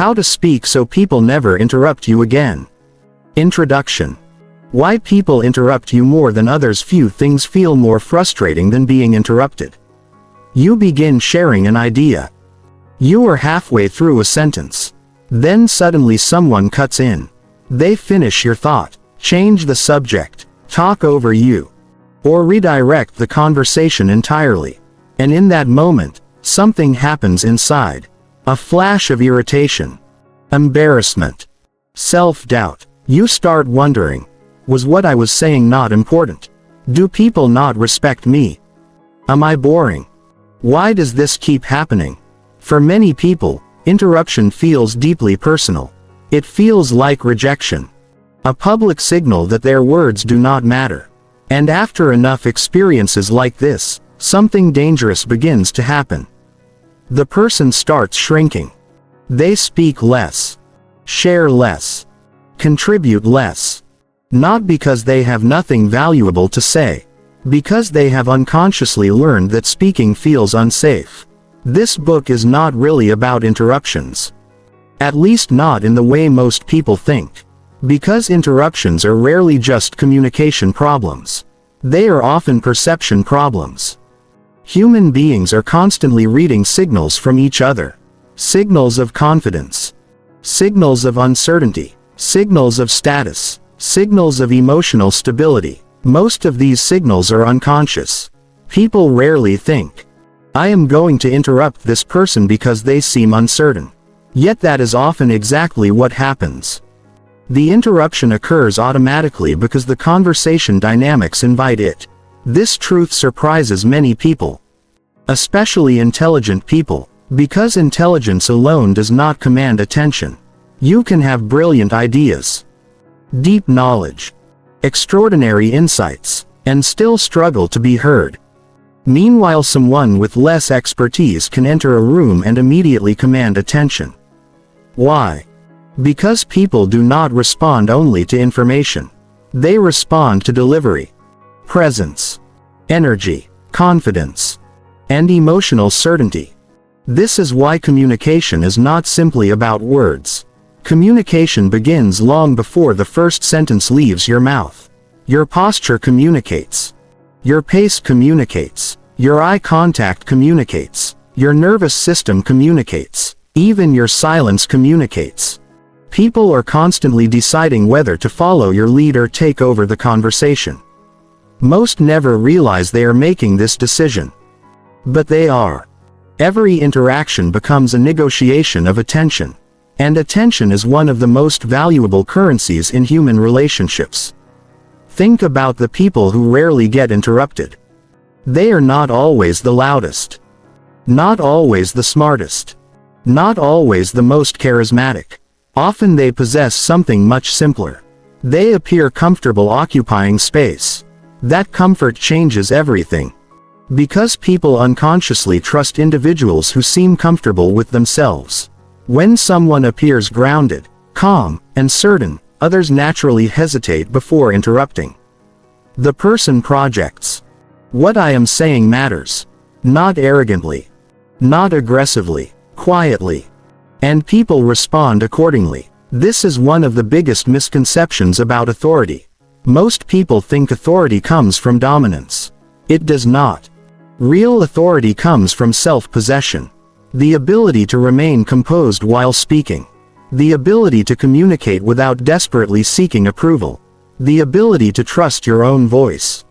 How to speak so people never interrupt you again. Introduction. Why people interrupt you more than others. Few things feel more frustrating than being interrupted. You begin sharing an idea. You are halfway through a sentence. Then suddenly someone cuts in. They finish your thought, change the subject, talk over you, or redirect the conversation entirely. And in that moment, something happens inside. A flash of irritation, embarrassment, self-doubt. You start wondering, was what I was saying not important? Do people not respect me? Am I boring? Why does this keep happening? For many people, interruption feels deeply personal. It feels like rejection. A public signal that their words do not matter. And after enough experiences like this, something dangerous begins to happen. The person starts shrinking. They speak less, share less, contribute less. Not because they have nothing valuable to say, because they have unconsciously learned that speaking feels unsafe. This book is not really about interruptions. At least not in the way most people think. Because interruptions are rarely just communication problems. They are often perception problems. Human beings are constantly reading signals from each other. Signals of confidence. Signals of uncertainty. Signals of status. Signals of emotional stability. Most of these signals are unconscious. People rarely think, I am going to interrupt this person because they seem uncertain. Yet that is often exactly what happens. The interruption occurs automatically because the conversation dynamics invite it. This truth surprises many people, especially intelligent people, because intelligence alone does not command attention. You can have brilliant ideas, deep knowledge, extraordinary insights, and still struggle to be heard. Meanwhile, someone with less expertise can enter a room and immediately command attention. Why? Because people do not respond only to information. They respond to delivery, presence, energy, confidence, and emotional certainty. This is why communication is not simply about words. Communication begins long before the first sentence leaves your mouth. Your posture communicates. Your pace communicates. Your eye contact communicates. Your nervous system communicates. Even your silence communicates. People are constantly deciding whether to follow your lead or take over the conversation. Most never realize they are making this decision. But they are. Every interaction becomes a negotiation of attention. And attention is one of the most valuable currencies in human relationships. Think about the people who rarely get interrupted. They are not always the loudest. Not always the smartest. Not always the most charismatic. Often they possess something much simpler. They appear comfortable occupying space. That comfort changes everything. Because people unconsciously trust individuals who seem comfortable with themselves. When someone appears grounded, calm, and certain, others naturally hesitate before interrupting. The person projects. What I am saying matters. Not arrogantly. Not aggressively. Quietly. And people respond accordingly. This is one of the biggest misconceptions about authority. Most people think authority comes from dominance. It does not. Real authority comes from self-possession. The ability to remain composed while speaking. The ability to communicate without desperately seeking approval. The ability to trust your own voice.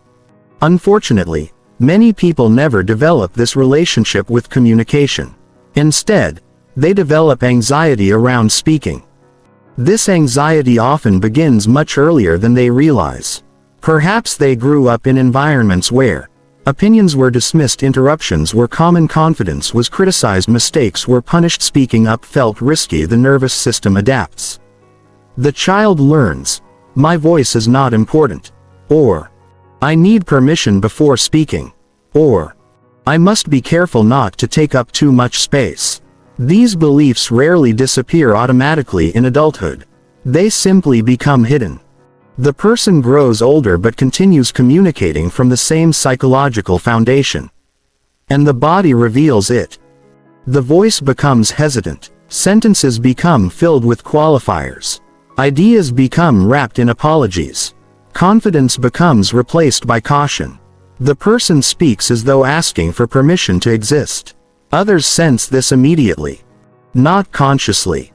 Unfortunately, many people never develop this relationship with communication. Instead, they develop anxiety around speaking. This anxiety often begins much earlier than they realize. Perhaps they grew up in environments where opinions were dismissed, interruptions were common, confidence was criticized, mistakes were punished, speaking up felt risky. The nervous system adapts. The child learns, my voice is not important, or I need permission before speaking, or I must be careful not to take up too much space. These beliefs rarely disappear automatically in adulthood. They simply become hidden. The person grows older but continues communicating from the same psychological foundation. And the body reveals it. The voice becomes hesitant. Sentences become filled with qualifiers. Ideas become wrapped in apologies. Confidence becomes replaced by caution. The person speaks as though asking for permission to exist. Others sense this immediately. Not consciously,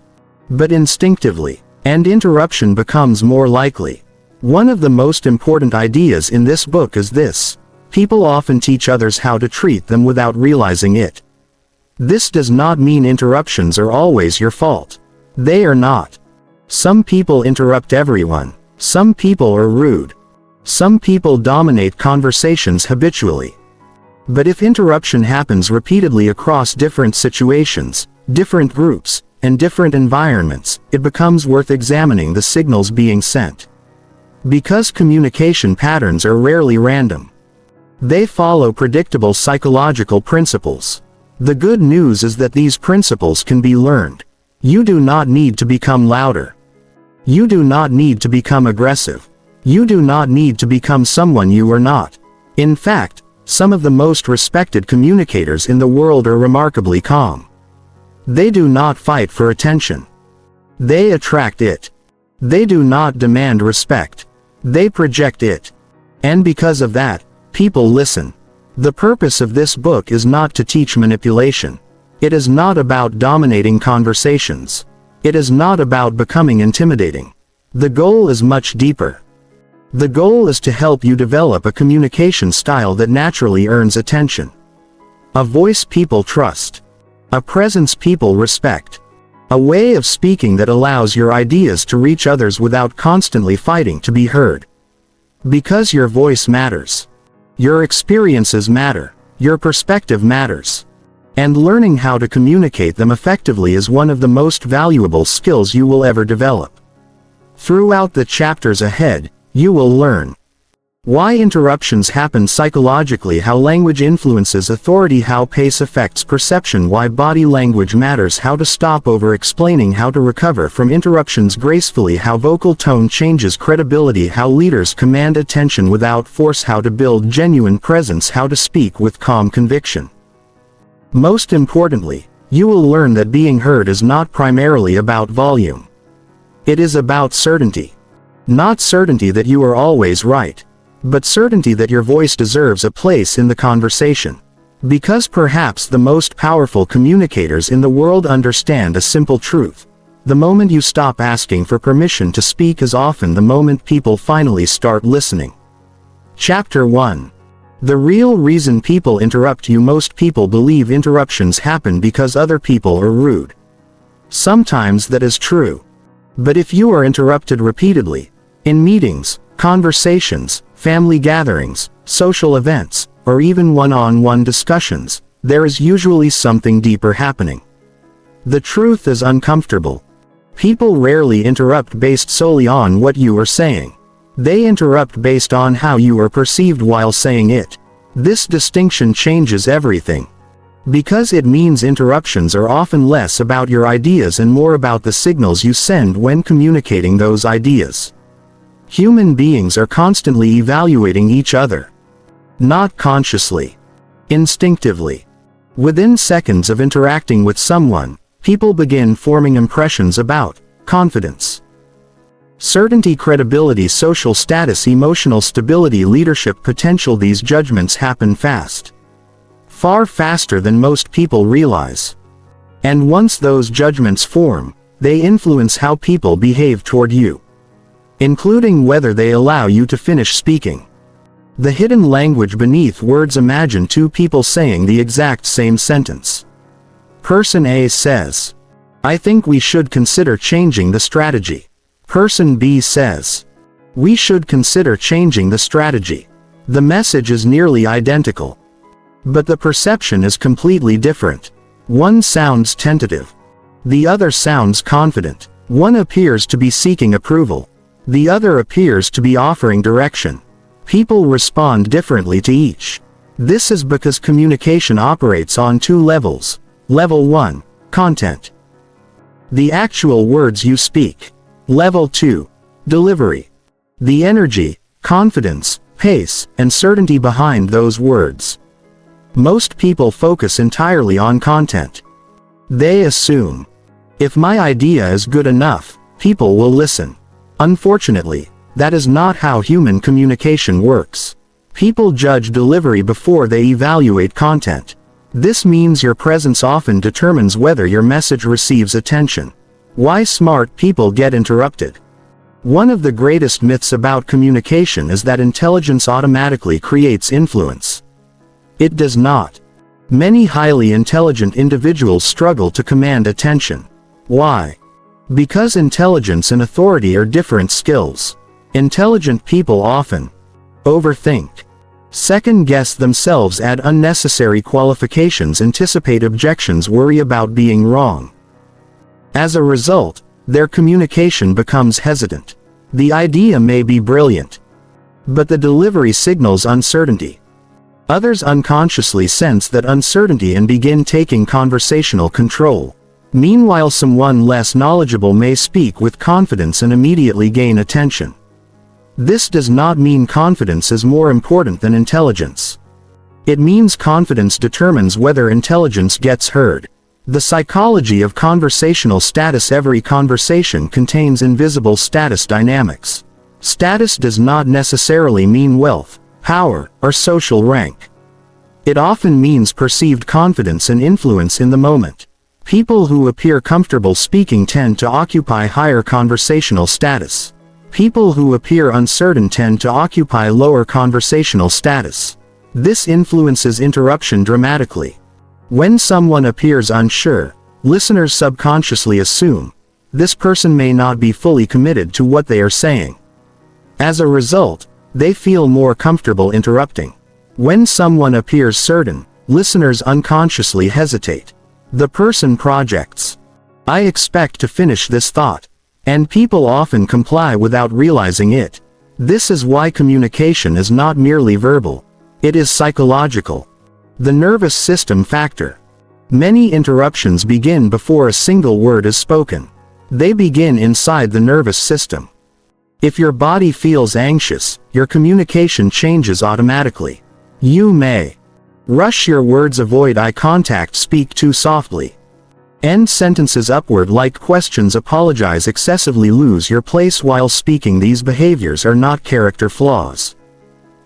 but instinctively. And interruption becomes more likely. One of the most important ideas in this book is this: people often teach others how to treat them without realizing it. This does not mean interruptions are always your fault. They are not. Some people interrupt everyone. Some people are rude. Some people dominate conversations habitually. But if interruption happens repeatedly across different situations, different groups, and different environments, it becomes worth examining the signals being sent. Because communication patterns are rarely random. They follow predictable psychological principles. The good news is that these principles can be learned. You do not need to become louder. You do not need to become aggressive. You do not need to become someone you are not. In fact, some of the most respected communicators in the world are remarkably calm. They do not fight for attention. They attract it. They do not demand respect. They project it. And because of that, people listen. The purpose of this book is not to teach manipulation. It is not about dominating conversations. It is not about becoming intimidating. The goal is much deeper. The goal is to help you develop a communication style that naturally earns attention. A voice people trust. A presence people respect. A way of speaking that allows your ideas to reach others without constantly fighting to be heard. Because your voice matters. Your experiences matter. Your perspective matters. And learning how to communicate them effectively is one of the most valuable skills you will ever develop. Throughout the chapters ahead, you will learn why interruptions happen psychologically, how language influences authority, how pace affects perception, why body language matters, how to stop over-explaining, how to recover from interruptions gracefully, how vocal tone changes credibility, how leaders command attention without force, how to build genuine presence, how to speak with calm conviction. Most importantly, you will learn that being heard is not primarily about volume. It is about certainty. Not certainty that you are always right, but certainty that your voice deserves a place in the conversation. Because perhaps the most powerful communicators in the world understand a simple truth. The moment you stop asking for permission to speak is often the moment people finally start listening. Chapter 1. The real reason people interrupt you. Most people believe interruptions happen because other people are rude. Sometimes that is true. But if you are interrupted repeatedly, in meetings, conversations, family gatherings, social events, or even one-on-one discussions, there is usually something deeper happening. The truth is uncomfortable. People rarely interrupt based solely on what you are saying. They interrupt based on how you are perceived while saying it. This distinction changes everything. Because it means interruptions are often less about your ideas and more about the signals you send when communicating those ideas. Human beings are constantly evaluating each other. Not consciously. Instinctively. Within seconds of interacting with someone, people begin forming impressions about confidence, certainty, credibility, social status, emotional stability, leadership potential. These judgments happen fast. Far faster than most people realize. And once those judgments form, they influence how people behave toward you, including whether they allow you to finish speaking. The hidden language beneath words. Imagine two people saying the exact same sentence. Person A says, "I think we should consider changing the strategy." Person B says, "We should consider changing the strategy." The message is nearly identical, but the perception is completely different. One sounds tentative. The other sounds confident. One appears to be seeking approval. The other appears to be offering direction. People respond differently to each. This is because communication operates on two levels. Level 1, content. The actual words you speak. Level 2, delivery. The energy, confidence, pace, and certainty behind those words. Most people focus entirely on content. They assume If my idea is good enough, people will listen. Unfortunately, that is not how human communication works. People judge delivery before they evaluate content. This means your presence often determines whether your message receives attention. Why smart people get interrupted. One of the greatest myths about communication is that intelligence automatically creates influence. It does not. Many highly intelligent individuals struggle to command attention. Why? Because intelligence and authority are different skills. Intelligent people often overthink, second-guess themselves, add unnecessary qualifications, anticipate objections, worry about being wrong. As a result, their communication becomes hesitant. The idea may be brilliant, but the delivery signals uncertainty. Others unconsciously sense that uncertainty and begin taking conversational control. Meanwhile, someone less knowledgeable may speak with confidence and immediately gain attention. This does not mean confidence is more important than intelligence. It means confidence determines whether intelligence gets heard. The psychology of conversational status. Every conversation contains invisible status dynamics. Status does not necessarily mean wealth, power, or social rank. It often means perceived confidence and influence in the moment. People who appear comfortable speaking tend to occupy higher conversational status. People who appear uncertain tend to occupy lower conversational status. This influences interruption dramatically. When someone appears unsure, listeners subconsciously assume this person may not be fully committed to what they are saying. As a result, they feel more comfortable interrupting. When someone appears certain, listeners unconsciously hesitate. The person projects, "I expect to finish this thought," and people often comply without realizing it. This is why communication is not merely verbal. It is psychological. The nervous system factor. Many interruptions begin before a single word is spoken. They begin inside the nervous system. If your body feels anxious, your communication changes automatically. You may rush your words, avoid eye contact, speak too softly, end sentences upward like questions, apologize excessively, lose your place while speaking. These behaviors are not character flaws.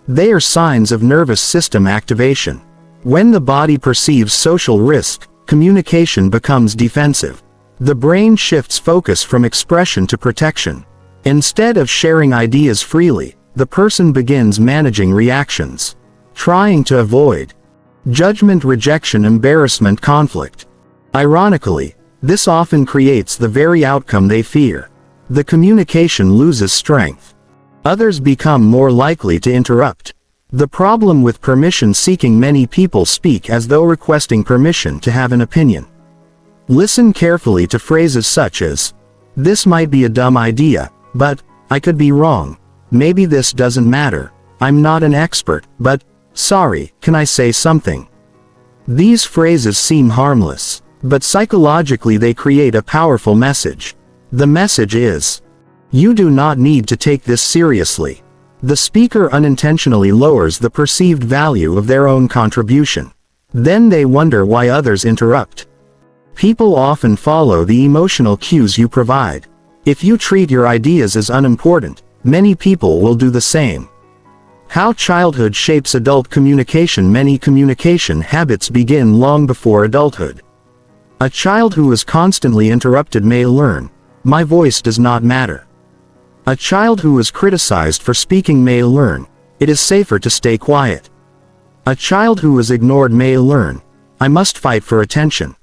They are signs of nervous system activation. When the body perceives social risk, communication becomes defensive. The brain shifts focus from expression to protection. Instead of sharing ideas freely, the person begins managing reactions, trying to avoid judgment, rejection, embarrassment, conflict. Ironically, this often creates the very outcome they fear. The communication loses strength. Others become more likely to interrupt. The problem with permission seeking. Many people speak as though requesting permission to have an opinion. Listen carefully to phrases such as, "This might be a dumb idea, but I could be wrong. Maybe this doesn't matter. I'm not an expert, but sorry, can I say something?" These phrases seem harmless, but psychologically they create a powerful message. The message is, "You do not need to take this seriously." The speaker unintentionally lowers the perceived value of their own contribution. Then they wonder why others interrupt. People often follow the emotional cues you provide. If you treat your ideas as unimportant, many people will do the same. How childhood shapes adult communication. Many communication habits begin long before adulthood. A child who is constantly interrupted may learn, "My voice does not matter." A child who is criticized for speaking may learn, "It is safer to stay quiet." A child who is ignored may learn, "I must fight for attention."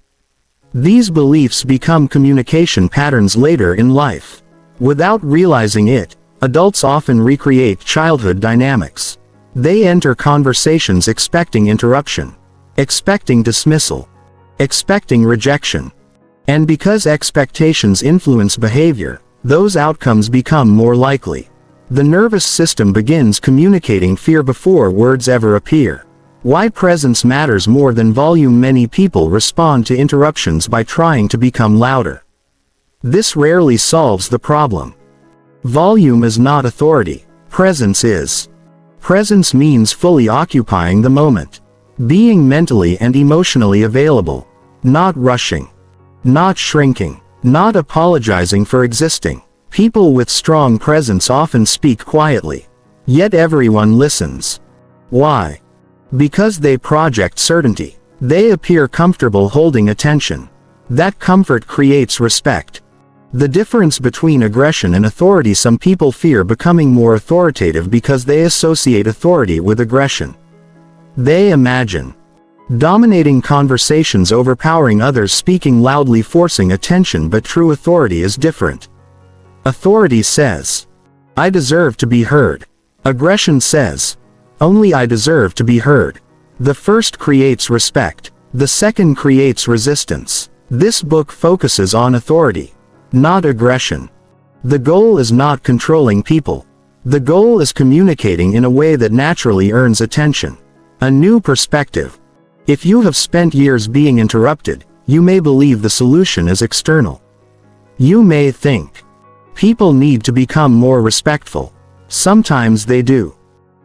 These beliefs become communication patterns later in life. Without realizing it, adults often recreate childhood dynamics. They enter conversations expecting interruption, expecting dismissal, expecting rejection. And because expectations influence behavior, those outcomes become more likely. The nervous system begins communicating fear before words ever appear. Why presence matters more than volume. Many people respond to interruptions by trying to become louder. This rarely solves the problem. Volume is not authority. Presence is. Presence means fully occupying the moment. Being mentally and emotionally available. Not rushing. Not shrinking. not apologizing for existing. People with strong presence often speak quietly. Yet everyone listens. Why? Because they project certainty. They appear comfortable holding attention. That comfort creates respect. The difference between aggression and authority: some people fear becoming more authoritative because they associate authority with aggression. They imagine dominating conversations, overpowering others, speaking loudly, forcing attention. But true authority is different. Authority says, "I deserve to be heard." Aggression says, "Only I deserve to be heard." The first creates respect. The second creates resistance. This book focuses on authority, not aggression. The goal is not controlling people. The goal is communicating in a way that naturally earns attention. A new perspective. If you have spent years being interrupted, you may believe the solution is external. You may think, people need to become more respectful. Sometimes they do.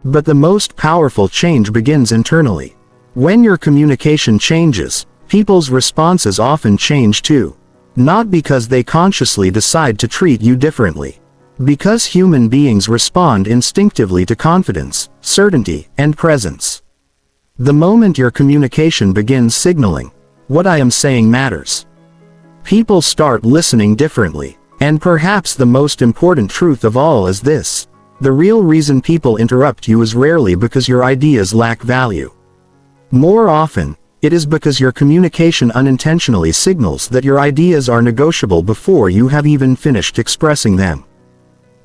But the most powerful change begins internally. When your communication changes, people's responses often change too. Not because they consciously decide to treat you differently. Because human beings respond instinctively to confidence, certainty, and presence. The moment your communication begins signaling, "What I am saying matters," people start listening differently. And perhaps the most important truth of all is this: the real reason people interrupt you is rarely because your ideas lack value. More often, it is because your communication unintentionally signals that your ideas are negotiable before you have even finished expressing them.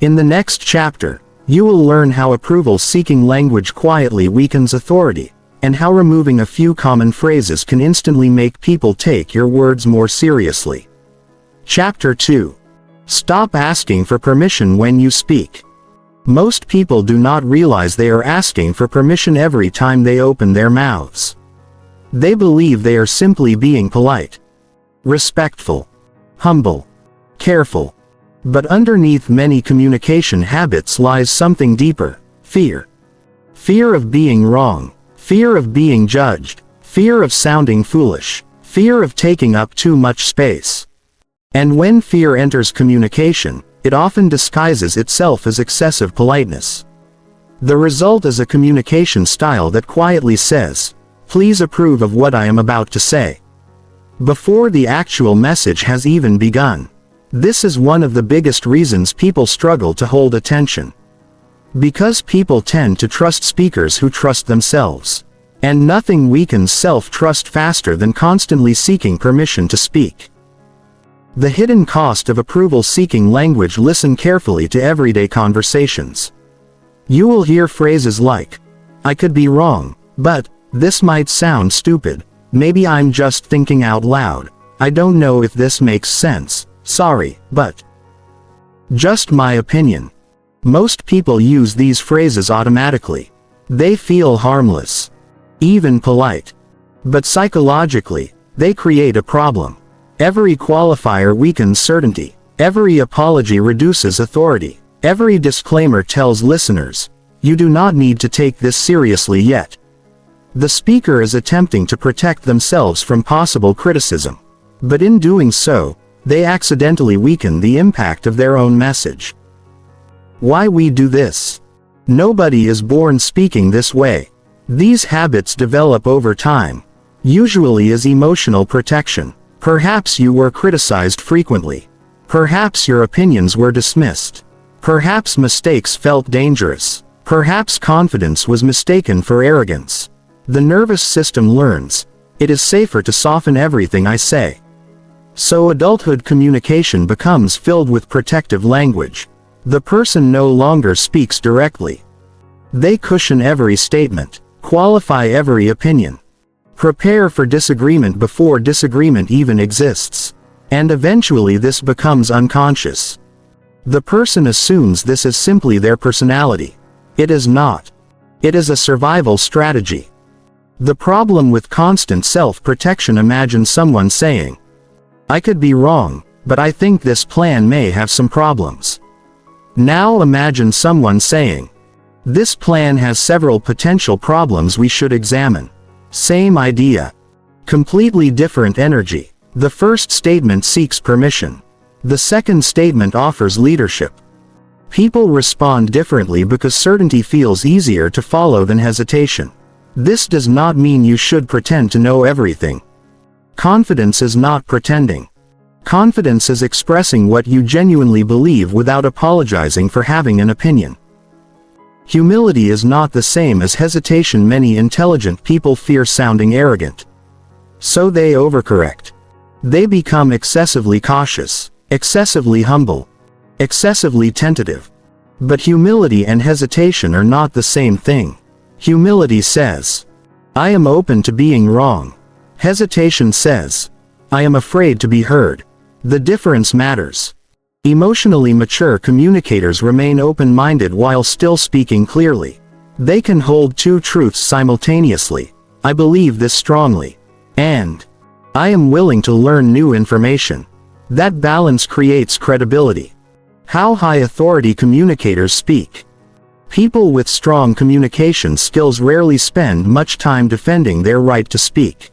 In the next chapter, you will learn how approval-seeking language quietly weakens authority, and how removing a few common phrases can instantly make people take your words more seriously. Chapter 2. Stop asking for permission when you speak. Most people do not realize they are asking for permission every time they open their mouths. They believe they are simply being polite, respectful, humble, careful. But underneath many communication habits lies something deeper: fear. Fear of being wrong. Fear of being judged. Fear of sounding foolish. Fear of taking up too much space. And when fear enters communication, it often disguises itself as excessive politeness. The result is a communication style that quietly says, "Please approve of what I am about to say," before the actual message has even begun. This is one of the biggest reasons people struggle to hold attention. Because people tend to trust speakers who trust themselves. And nothing weakens self-trust faster than constantly seeking permission to speak. The hidden cost of approval-seeking language. Listen carefully to everyday conversations. You will hear phrases like, "I could be wrong, but this might sound stupid. Maybe I'm just thinking out loud. I don't know if this makes sense. Sorry, but just my opinion." Most people use these phrases automatically. They feel harmless, even polite. But psychologically, they create a problem. Every qualifier weakens certainty. Every apology reduces authority. Every disclaimer tells listeners, "You do not need to take this seriously yet." The speaker is attempting to protect themselves from possible criticism. But in doing so, they accidentally weaken the impact of their own message. Why we do this? Nobody is born speaking this way. These habits develop over time, usually as emotional protection. Perhaps you were criticized frequently. Perhaps your opinions were dismissed. Perhaps mistakes felt dangerous. Perhaps confidence was mistaken for arrogance. The nervous system learns, it is safer to soften everything I say. So adulthood communication becomes filled with protective language. The person no longer speaks directly. They cushion every statement, qualify every opinion, prepare for disagreement before disagreement even exists. And eventually this becomes unconscious. The person assumes this is simply their personality. It is not. It is a survival strategy. The problem with constant self-protection: imagine someone saying, "I could be wrong, but I think this plan may have some problems." Now imagine someone saying, "This plan has several potential problems we should examine." Same idea. Completely different energy. The first statement seeks permission. The second statement offers leadership. People respond differently because certainty feels easier to follow than hesitation. This does not mean you should pretend to know everything. Confidence is not pretending. Confidence is expressing what you genuinely believe without apologizing for having an opinion. Humility is not the same as hesitation. Many intelligent people fear sounding arrogant. So they overcorrect. They become excessively cautious, excessively humble, excessively tentative. But humility and hesitation are not the same thing. Humility says, I am open to being wrong. Hesitation says, I am afraid to be heard. The difference matters. Emotionally mature communicators remain open-minded while still speaking clearly. They can hold two truths simultaneously. I believe this strongly. And I am willing to learn new information. That balance creates credibility. How high authority communicators speak. People with strong communication skills rarely spend much time defending their right to speak.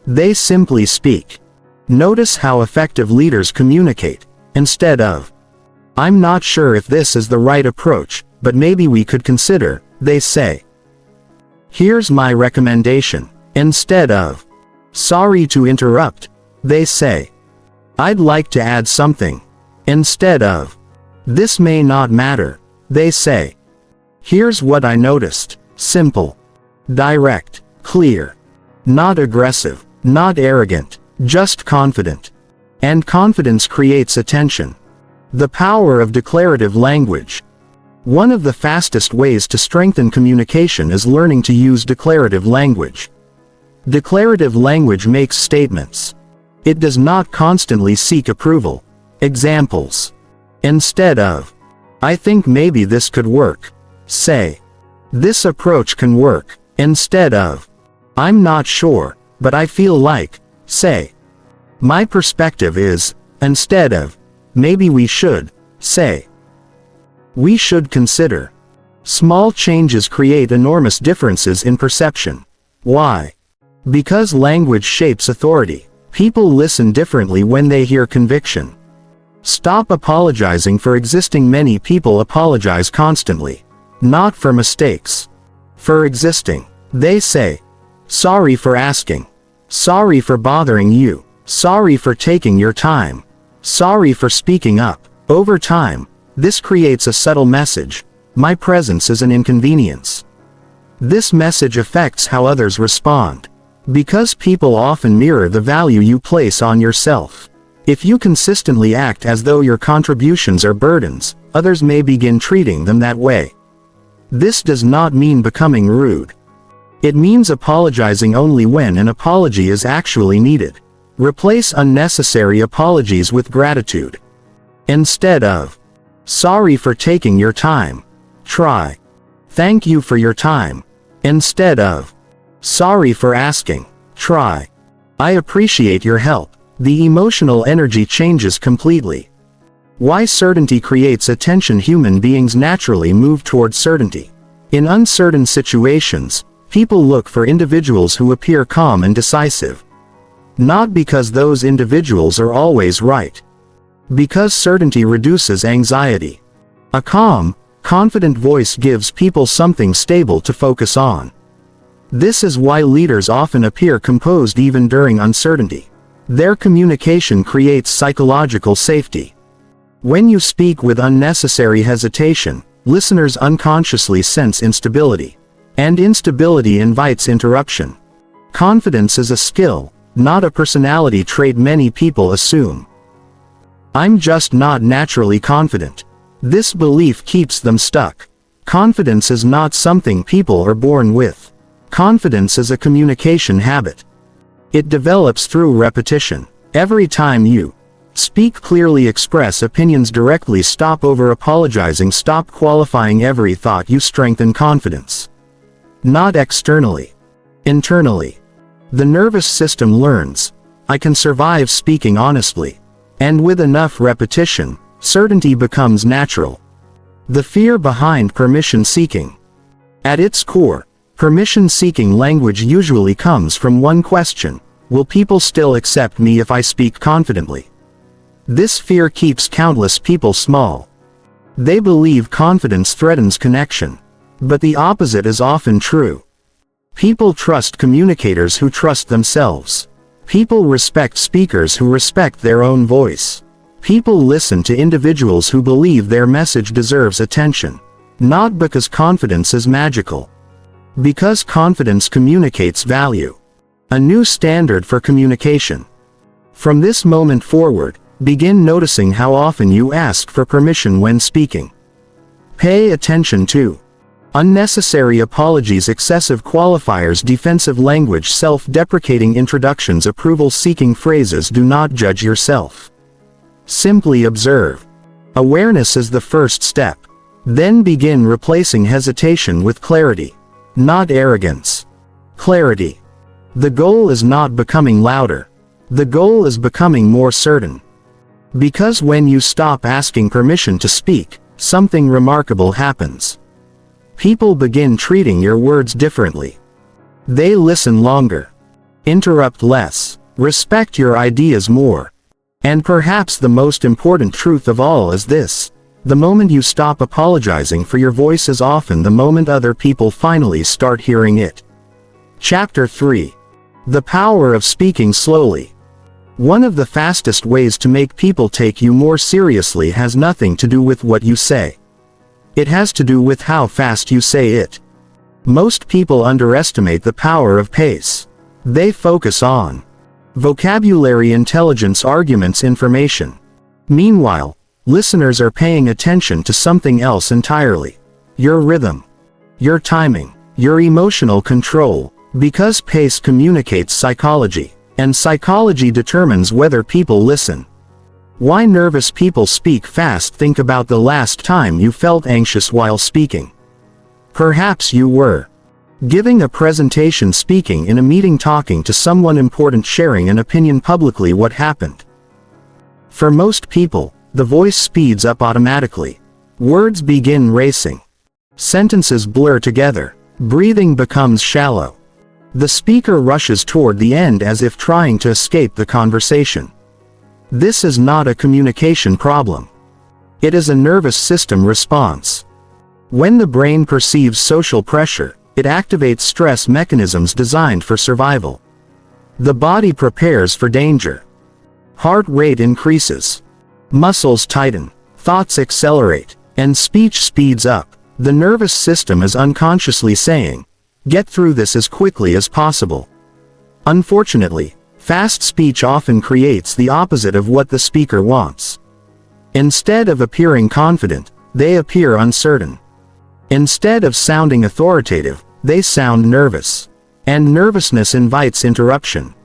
They simply speak. Notice how effective leaders communicate. Instead of, I'm not sure if this is the right approach, but maybe we could consider, they say, here's my recommendation. Instead of, sorry to interrupt, they say, I'd like to add something. Instead of, this may not matter, they say, here's what I noticed. Simple, direct, clear, not aggressive, not arrogant, just confident. And confidence creates attention. The power of declarative language. One of the fastest ways to strengthen communication is learning to use declarative language. Declarative language makes statements. It does not constantly seek approval. Examples. Instead of, I think maybe this could work, say, this approach can work. Instead of, I'm not sure, but I feel like, say, my perspective is. Instead of, maybe we should, say, we should consider. Small changes create enormous differences in perception. Why? Because language shapes authority. People listen differently when they hear conviction. Stop apologizing for existing. Many people apologize constantly. Not for mistakes. For existing. They say, sorry for asking. Sorry for bothering you. Sorry for taking your time. Sorry for speaking up. Over time, this creates a subtle message. My presence is an inconvenience. This message affects how others respond. Because people often mirror the value you place on yourself. If you consistently act as though your contributions are burdens, others may begin treating them that way. This does not mean becoming rude. It means apologizing only when an apology is actually needed. Replace unnecessary apologies with gratitude. Instead of, sorry for taking your time, try, thank you for your time. Instead of, sorry for asking, try, I appreciate your help. The emotional energy changes completely. Why certainty creates attention. Human beings naturally move towards certainty. In uncertain situations, people look for individuals who appear calm and decisive. Not because those individuals are always right. Because certainty reduces anxiety. A calm, confident voice gives people something stable to focus on. This is why leaders often appear composed even during uncertainty. Their communication creates psychological safety. When you speak with unnecessary hesitation, listeners unconsciously sense instability. And instability invites interruption. Confidence is a skill, not a personality trait. Many people assume, I'm just not naturally confident. This belief keeps them stuck. Confidence is not something people are born with. Confidence is a communication habit. It develops through repetition. Every time you speak clearly, express opinions directly, stop over apologizing, stop qualifying every thought, you strengthen confidence. Not externally. Internally. The nervous system learns, I can survive speaking honestly. And with enough repetition, certainty becomes natural. The fear behind permission seeking. At its core, permission seeking language usually comes from one question: will people still accept me if I speak confidently? This fear keeps countless people small. They believe confidence threatens connection. But the opposite is often true. People trust communicators who trust themselves. People respect speakers who respect their own voice. People listen to individuals who believe their message deserves attention. Not because confidence is magical. Because confidence communicates value. A new standard for communication. From this moment forward, begin noticing how often you ask for permission when speaking. Pay attention to unnecessary apologies, excessive qualifiers, defensive language, self-deprecating introductions, approval-seeking phrases. Do not judge yourself. Simply observe. Awareness is the first step. Then begin replacing hesitation with clarity. Not arrogance. Clarity. The goal is not becoming louder. The goal is becoming more certain. Because when you stop asking permission to speak, something remarkable happens. People begin treating your words differently. They listen longer. Interrupt less. Respect your ideas more. And perhaps the most important truth of all is this: the moment you stop apologizing for your voice is often the moment other people finally start hearing it. Chapter 3. The Power of Speaking Slowly. One of the fastest ways to make people take you more seriously has nothing to do with what you say. It has to do with how fast you say it. Most people underestimate the power of pace. They focus on vocabulary, intelligence, arguments, information. Meanwhile, listeners are paying attention to something else entirely. Your rhythm. Your timing. Your emotional control. Because pace communicates psychology. And psychology determines whether people listen. Why nervous people speak fast? Think about the last time you felt anxious while speaking. Perhaps you were giving a presentation, speaking in a meeting, talking to someone important, sharing an opinion publicly. What happened? For most people, the voice speeds up automatically. Words begin racing. Sentences blur together. Breathing becomes shallow. The speaker rushes toward the end as if trying to escape the conversation. This is not a communication problem. It is a nervous system response. When the brain perceives social pressure, it activates stress mechanisms designed for survival. The body prepares for danger. Heart rate increases. Muscles tighten. Thoughts accelerate. And speech speeds up. The nervous system is unconsciously saying, "Get through this as quickly as possible." Unfortunately, fast speech often creates the opposite of what the speaker wants. Instead of appearing confident, they appear uncertain. Instead of sounding authoritative, they sound nervous. And nervousness invites interruption.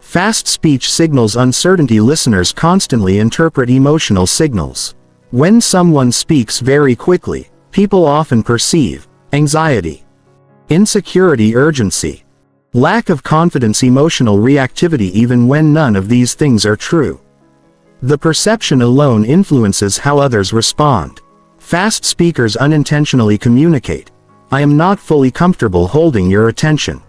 Fast speech signals uncertainty. Listeners constantly interpret emotional signals. When someone speaks very quickly, people often perceive anxiety, insecurity, urgency, lack of confidence, emotional reactivity, even when none of these things are true. The perception alone influences how others respond. Fast speakers unintentionally communicate, "I am not fully comfortable holding your attention."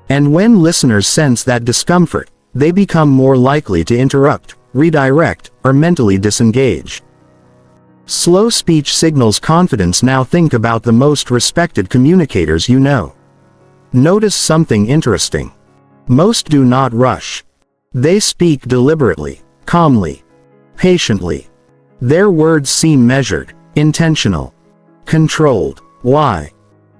And when listeners sense that discomfort, they become more likely to interrupt, redirect, or mentally disengage. Slow speech signals confidence. Now think about the most respected communicators you know. Notice something interesting. Most do not rush. They speak deliberately, calmly, patiently. Their words seem measured, intentional, controlled. Why?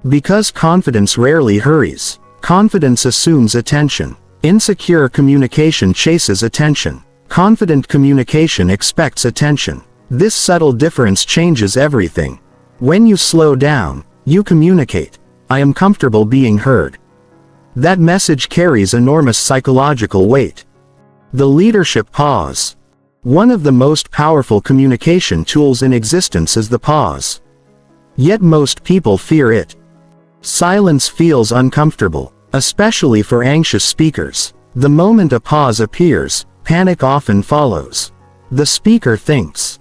Because confidence rarely hurries. Confidence assumes attention. Insecure communication chases attention. Confident communication expects attention. This subtle difference changes everything. When you slow down, you communicate, "I am comfortable being heard." That message carries enormous psychological weight. The leadership pause. One of the most powerful communication tools in existence is the pause. Yet most people fear it. Silence feels uncomfortable, especially for anxious speakers. The moment a pause appears, panic often follows. The speaker thinks,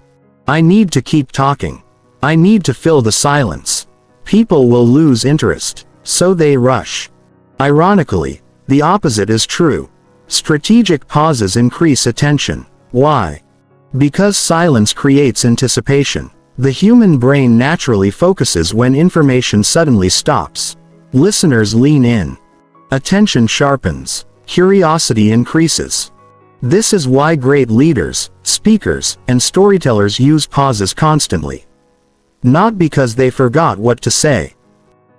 "I need to keep talking. I need to fill the silence. People will lose interest." So they rush. Ironically, the opposite is true. Strategic pauses increase attention. Why? Because silence creates anticipation. The human brain naturally focuses when information suddenly stops. Listeners lean in. Attention sharpens. Curiosity increases. This is why great leaders, speakers, and storytellers use pauses constantly. Not because they forgot what to say.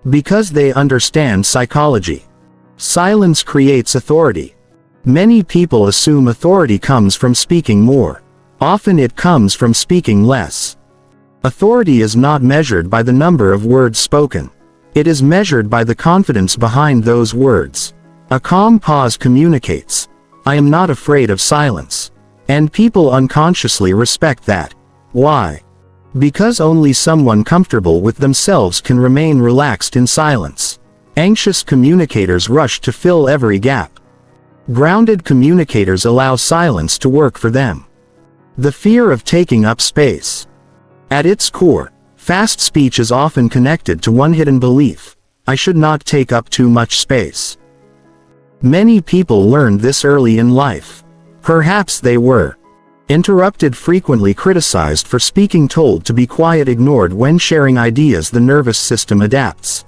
Because they understand psychology. Silence creates authority. Many people assume authority comes from speaking more. Often it comes from speaking less. Authority is not measured by the number of words spoken. It is measured by the confidence behind those words. A calm pause communicates, "I am not afraid of silence." And people unconsciously respect that. Why? Because only someone comfortable with themselves can remain relaxed in silence. Anxious communicators rush to fill every gap. Grounded communicators allow silence to work for them. The fear of taking up space. At its core, fast speech is often connected to one hidden belief: I should not take up too much space. Many people learned this early in life. Perhaps they were interrupted, frequently criticized for speaking, told to be quiet, ignored when sharing ideas. The nervous system adapts.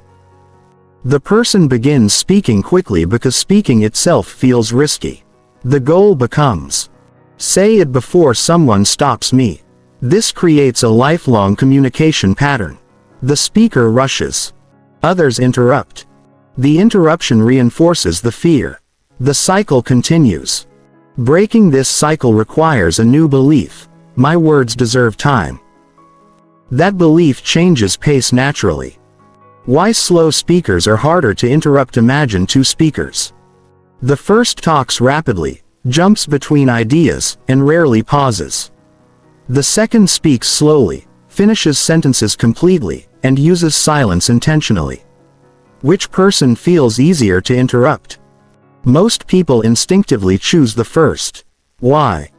The person begins speaking quickly because speaking itself feels risky. The goal becomes, say it before someone stops me. This creates a lifelong communication pattern. The speaker rushes. Others interrupt. The interruption reinforces the fear. The cycle continues. Breaking this cycle requires a new belief: my words deserve time. That belief changes pace naturally. Why slow speakers are harder to interrupt? Imagine two speakers. The first talks rapidly, jumps between ideas, and rarely pauses. The second speaks slowly, finishes sentences completely, and uses silence intentionally. Which person feels easier to interrupt? Most people instinctively choose the first. Why?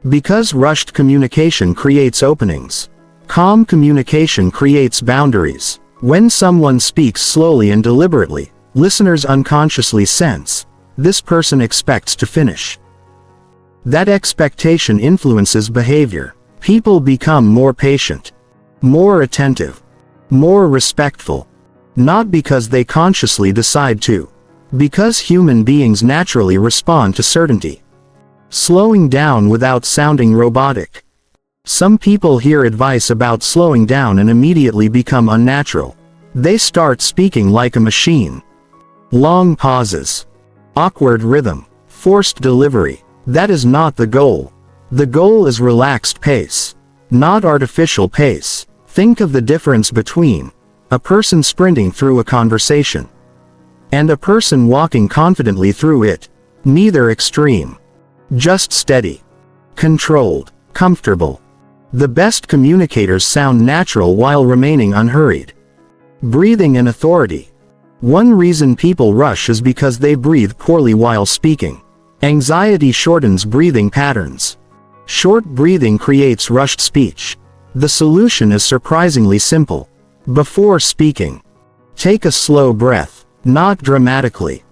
Because rushed communication creates openings. Calm communication creates boundaries. When someone speaks slowly and deliberately, listeners unconsciously sense, this person expects to finish. That expectation influences behavior. People become more patient, more attentive, more respectful. Not because they consciously decide to. Because human beings naturally respond to certainty. Slowing down without sounding robotic. Some people hear advice about slowing down and immediately become unnatural. They start speaking like a machine. Long pauses. Awkward rhythm. Forced delivery. That is not the goal. The goal is relaxed pace. Not artificial pace. Think of the difference between a person sprinting through a conversation and a person walking confidently through it. Neither extreme. Just steady. Controlled. Comfortable. The best communicators sound natural while remaining unhurried. Breathing and authority. One reason people rush is because they breathe poorly while speaking. Anxiety shortens breathing patterns. Short breathing creates rushed speech. The solution is surprisingly simple. Before speaking, take a slow breath, not dramatically.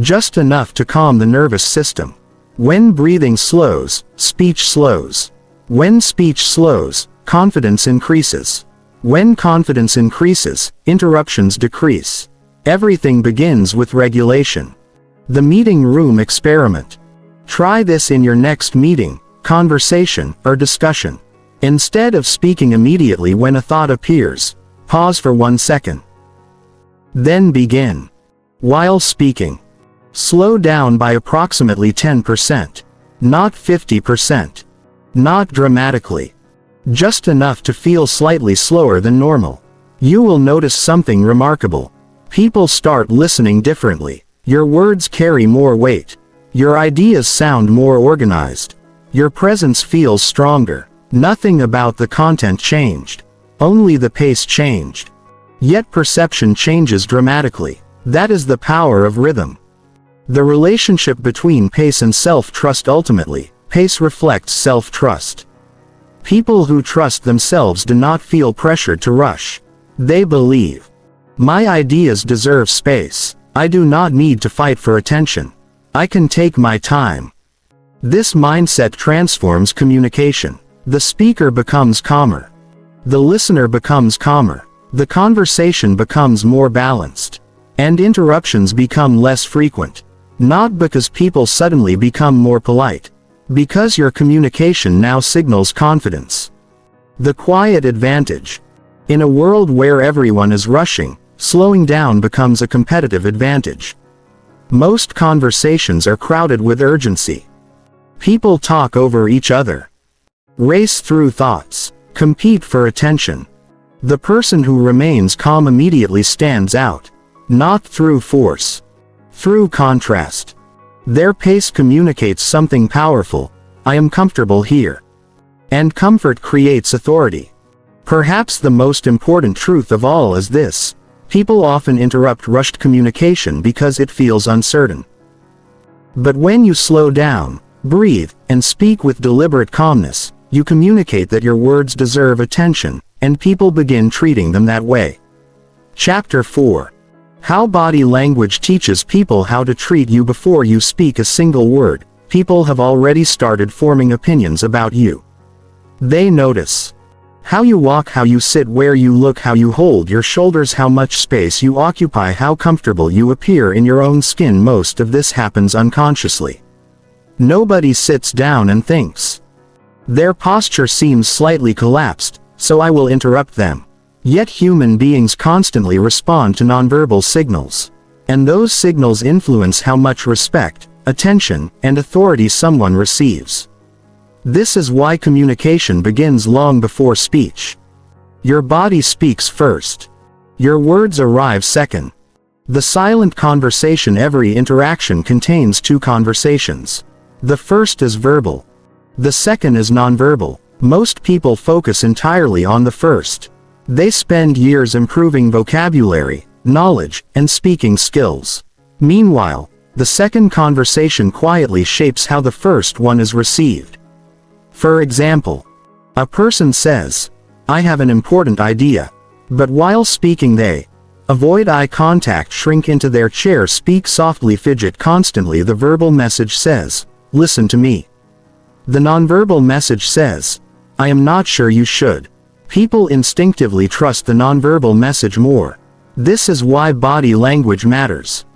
Just enough to calm the nervous system. When breathing slows, speech slows. When speech slows, confidence increases. When confidence increases, interruptions decrease. Everything begins with regulation. The meeting room experiment. Try this in your next meeting, conversation, or discussion. Instead of speaking immediately when a thought appears, pause for 1 second. Then begin. While speaking, slow down by approximately 10%. Not 50%. Not dramatically. Just enough to feel slightly slower than normal. You will notice something remarkable. People start listening differently. Your words carry more weight. Your ideas sound more organized. Your presence feels stronger. Nothing about the content changed. Only the pace changed. Yet perception changes dramatically. That is the power of rhythm. The relationship between pace and self-trust. Ultimately, pace reflects self-trust. People who trust themselves do not feel pressured to rush. They believe, my ideas deserve space. I do not need to fight for attention. I can take my time. This mindset transforms communication. The speaker becomes calmer. The listener becomes calmer. The conversation becomes more balanced. And interruptions become less frequent. Not because people suddenly become more polite. Because your communication now signals confidence. The quiet advantage. In a world where everyone is rushing, slowing down becomes a competitive advantage. Most conversations are crowded with urgency. People talk over each other. Race through thoughts. Compete for attention. The person who remains calm immediately stands out. Not through force. Through contrast. Their pace communicates something powerful. I am comfortable here. And comfort creates authority. Perhaps the most important truth of all is this: people often interrupt rushed communication because it feels uncertain. But when you slow down, breathe, and speak with deliberate calmness, you communicate that your words deserve attention, and people begin treating them that way. Chapter 4. How body language teaches people how to treat you before you speak a single word. People have already started forming opinions about you. They notice how you walk, how you sit, where you look, how you hold your shoulders, how much space you occupy, how comfortable you appear in your own skin. Most of this happens unconsciously. Nobody sits down and thinks, their posture seems slightly collapsed, so I will interrupt them. Yet human beings constantly respond to nonverbal signals. And those signals influence how much respect, attention, and authority someone receives. This is why communication begins long before speech. Your body speaks first. Your words arrive second. The silent conversation. Every interaction contains two conversations. The first is verbal. The second is nonverbal. Most people focus entirely on the first. They spend years improving vocabulary, knowledge, and speaking skills. Meanwhile, the second conversation quietly shapes how the first one is received. For example, a person says, I have an important idea. But while speaking they avoid eye contact, shrink into their chair, speak softly, fidget constantly. The verbal message says, listen to me. The nonverbal message says, I am not sure you should. People instinctively trust the nonverbal message more. This is why body language matters.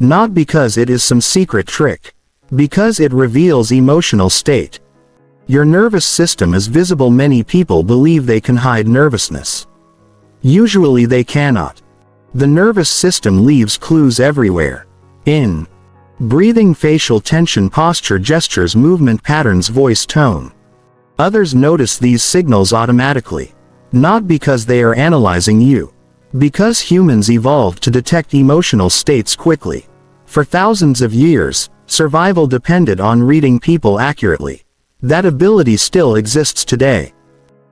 Not because it is some secret trick. Because it reveals emotional state. Your nervous system is visible. Many people believe they can hide nervousness. Usually they cannot. The nervous system leaves clues everywhere. In breathing, facial tension, posture, gestures, movement patterns, voice tone. Others notice these signals automatically. Not because they are analyzing you. Because humans evolved to detect emotional states quickly. For thousands of years, survival depended on reading people accurately. That ability still exists today.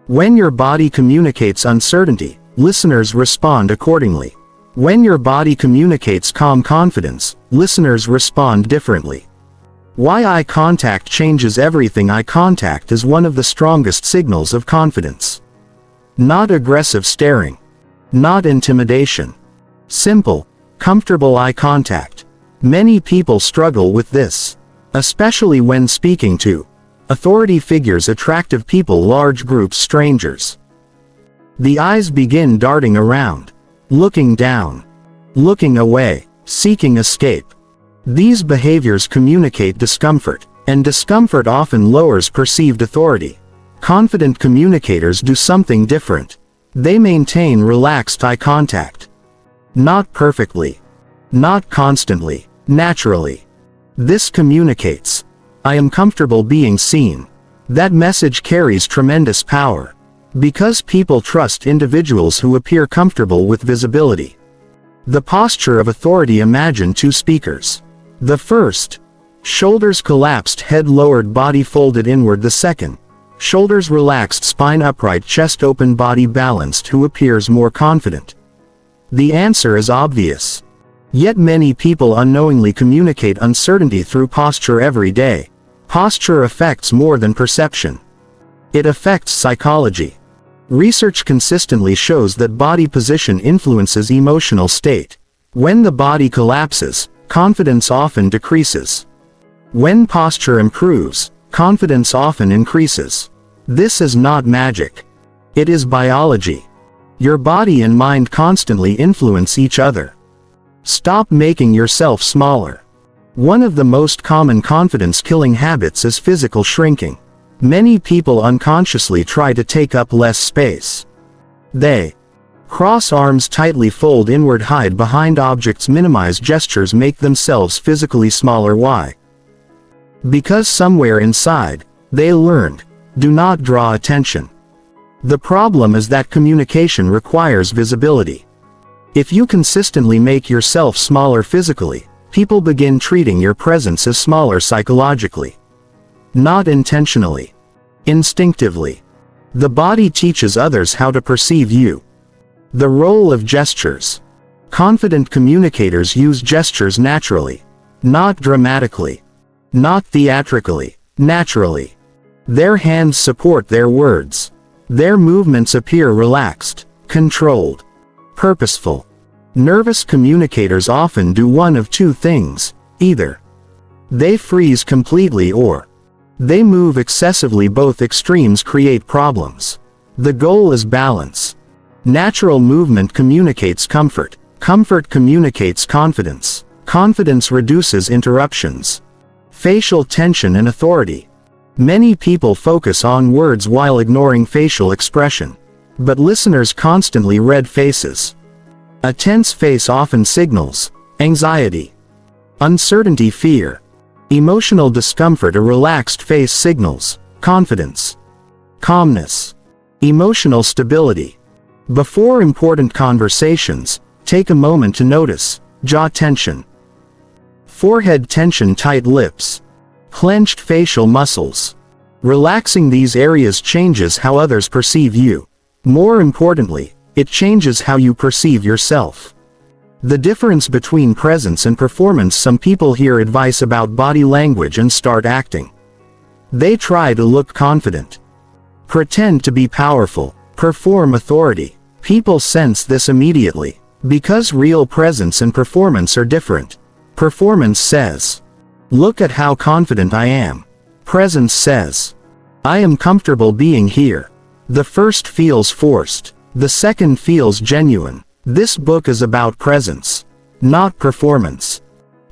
When your body communicates uncertainty, listeners respond accordingly. When your body communicates calm confidence, listeners respond differently. Why eye contact changes everything. Eye contact is one of the strongest signals of confidence. Not aggressive staring. Not intimidation. Simple, comfortable eye contact. Many people struggle with this. Especially when speaking to authority figures, attractive people, large groups, strangers. The eyes begin darting around. Looking down. Looking away. Seeking escape. These behaviors communicate discomfort, and discomfort often lowers perceived authority. Confident communicators do something different. They maintain relaxed eye contact. Not perfectly. Not constantly. Naturally. This communicates, I am comfortable being seen. That message carries tremendous power. Because people trust individuals who appear comfortable with visibility. The posture of authority. Imagine two speakers. The first, shoulders collapsed, head lowered, body folded inward. The second, shoulders relaxed, spine upright, chest open, body balanced. Who appears more confident? The answer is obvious. Yet many people unknowingly communicate uncertainty through posture every day. Posture affects more than perception. It affects psychology. Research consistently shows that body position influences emotional state. When the body collapses, confidence often decreases. When posture improves, confidence often increases. This is not magic. It is biology. Your body and mind constantly influence each other. Stop making yourself smaller. One of the most common confidence-killing habits is physical shrinking. Many people unconsciously try to take up less space. They cross arms tightly, fold inward, hide behind objects, minimize gestures, make themselves physically smaller. Why? Because somewhere inside, they learned, do not draw attention. The problem is that communication requires visibility. If you consistently make yourself smaller physically, people begin treating your presence as smaller psychologically. Not intentionally. Instinctively. The body teaches others how to perceive you. The role of gestures. Confident communicators use gestures naturally. Not dramatically. Not theatrically. Naturally. Their hands support their words. Their movements appear relaxed, controlled, purposeful. Nervous communicators often do one of two things: either they freeze completely or they move excessively. Both extremes create problems. The goal is balance. Natural movement communicates comfort. Comfort communicates confidence. Confidence reduces interruptions. Facial tension and authority. Many people focus on words while ignoring facial expression. But listeners constantly read faces. A tense face often signals anxiety, uncertainty, fear. Emotional discomfort. A relaxed face signals confidence, calmness, emotional stability. Before important conversations, take a moment to notice jaw tension, forehead tension, tight lips, clenched facial muscles. Relaxing these areas changes how others perceive you. More importantly, it changes how you perceive yourself. The difference between presence and performance. Some people hear advice about body language and start acting. They try to look confident, pretend to be powerful, perform authority. People sense this immediately, because real presence and performance are different. Performance says, "Look at how confident I am." Presence says, "I am comfortable being here." The first feels forced. The second feels genuine. This book is about presence, not performance.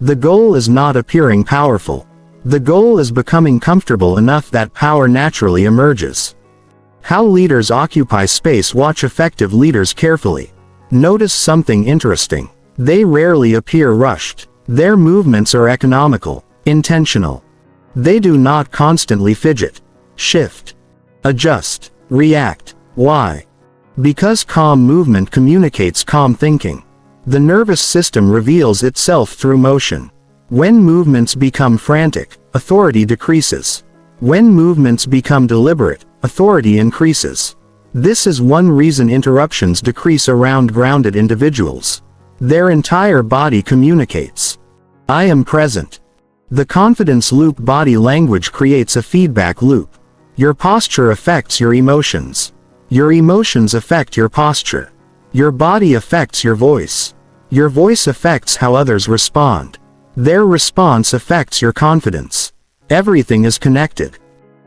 The goal is not appearing powerful. The goal is becoming comfortable enough that power naturally emerges. How leaders occupy space. Watch effective leaders carefully. Notice something interesting. They rarely appear rushed. Their movements are economical, intentional. They do not constantly fidget, shift, adjust, react. Why? Because calm movement communicates calm thinking. The nervous system reveals itself through motion. When movements become frantic, authority decreases. When movements become deliberate, authority increases. This is one reason interruptions decrease around grounded individuals. Their entire body communicates, "I am present." The confidence loop. Body language creates a feedback loop. Your posture affects your emotions. Your emotions affect your posture. Your body affects your voice. Your voice affects how others respond. Their response affects your confidence. Everything is connected.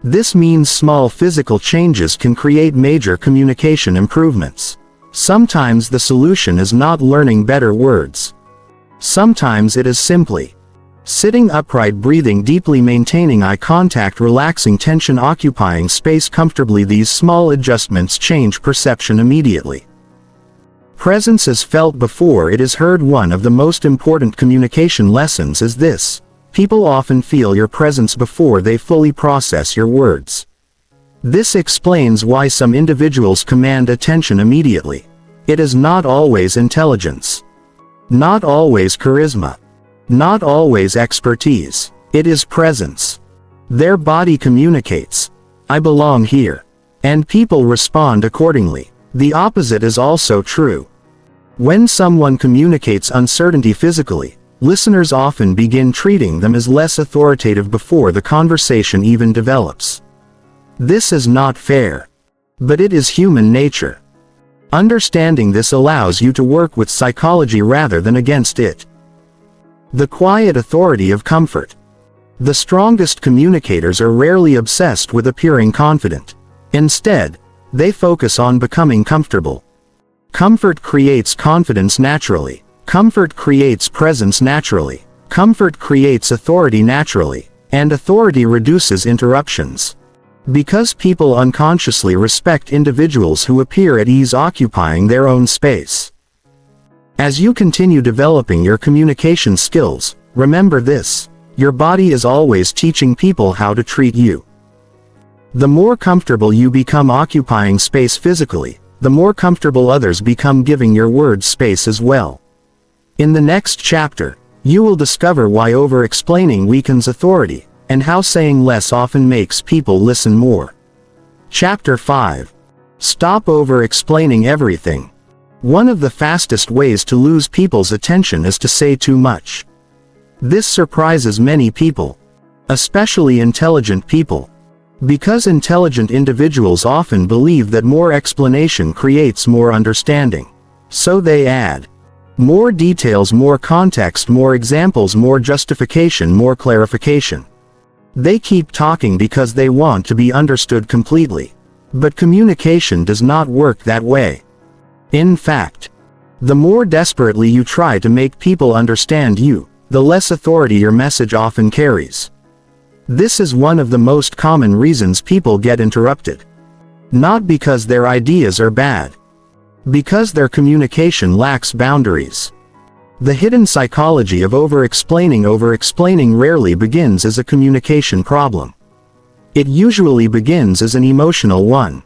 This means small physical changes can create major communication improvements. Sometimes the solution is not learning better words. Sometimes it is simply sitting upright, breathing deeply, maintaining eye contact, relaxing tension, occupying space comfortably. These small adjustments change perception immediately. Presence is felt before it is heard. One of the most important communication lessons is this: people often feel your presence before they fully process your words. This explains why some individuals command attention immediately. It is not always intelligence, not always charisma, not always expertise. It is presence. Their body communicates, "I belong here," and people respond accordingly. The opposite is also true. When someone communicates uncertainty physically, listeners often begin treating them as less authoritative before the conversation even develops. This is not fair. But it is human nature. Understanding this allows you to work with psychology rather than against it. The quiet authority of comfort. The strongest communicators are rarely obsessed with appearing confident. Instead, they focus on becoming comfortable. Comfort creates confidence naturally. Comfort creates presence naturally. Comfort creates authority naturally, and authority reduces interruptions. Because people unconsciously respect individuals who appear at ease occupying their own space. As you continue developing your communication skills, remember this: your body is always teaching people how to treat you. The more comfortable you become occupying space physically, the more comfortable others become giving your words space as well. In the next chapter, you will discover why over-explaining weakens authority, and how saying less often makes people listen more. Chapter 5. Stop over-explaining everything. One of the fastest ways to lose people's attention is to say too much. This surprises many people, especially intelligent people. Because intelligent individuals often believe that more explanation creates more understanding. So they add more details, more context, more examples, more justification, more clarification. They keep talking because they want to be understood completely. But communication does not work that way. In fact, the more desperately you try to make people understand you, the less authority your message often carries. This is one of the most common reasons people get interrupted. Not because their ideas are bad. Because their communication lacks boundaries. The hidden psychology of over-explaining. Over-explaining rarely begins as a communication problem. It usually begins as an emotional one.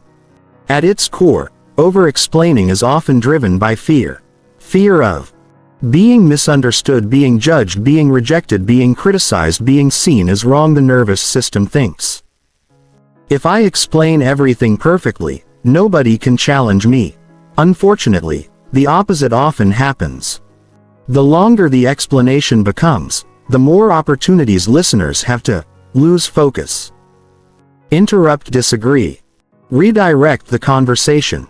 At its core, over-explaining is often driven by fear. Fear of being misunderstood, being judged, being rejected, being criticized, being seen as wrong. The nervous system thinks, if I explain everything perfectly, nobody can challenge me. Unfortunately, the opposite often happens. The longer the explanation becomes, the more opportunities listeners have to lose focus. Interrupt, disagree. Redirect the conversation.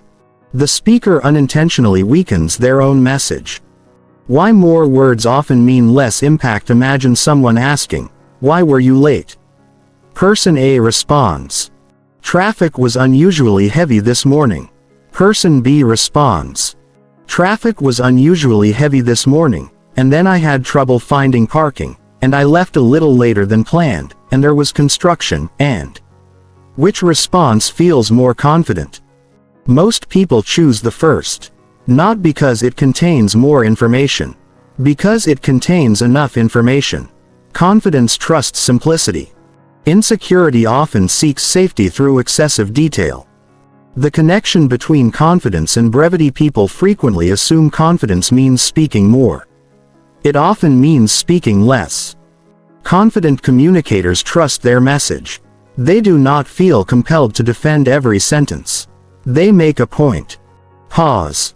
The speaker unintentionally weakens their own message. Why more words often mean less impact. Imagine someone asking, "Why were you late?" Person A responds, "Traffic was unusually heavy this morning." Person B responds, "Traffic was unusually heavy this morning, and then I had trouble finding parking, and I left a little later than planned, and there was construction, and..." Which response feels more confident? Most people choose the first. Not because it contains more information. Because it contains enough information. Confidence trusts simplicity. Insecurity often seeks safety through excessive detail. The connection between confidence and brevity. People frequently assume confidence means speaking more. It often means speaking less. Confident communicators trust their message. They do not feel compelled to defend every sentence. They make a point. Pause.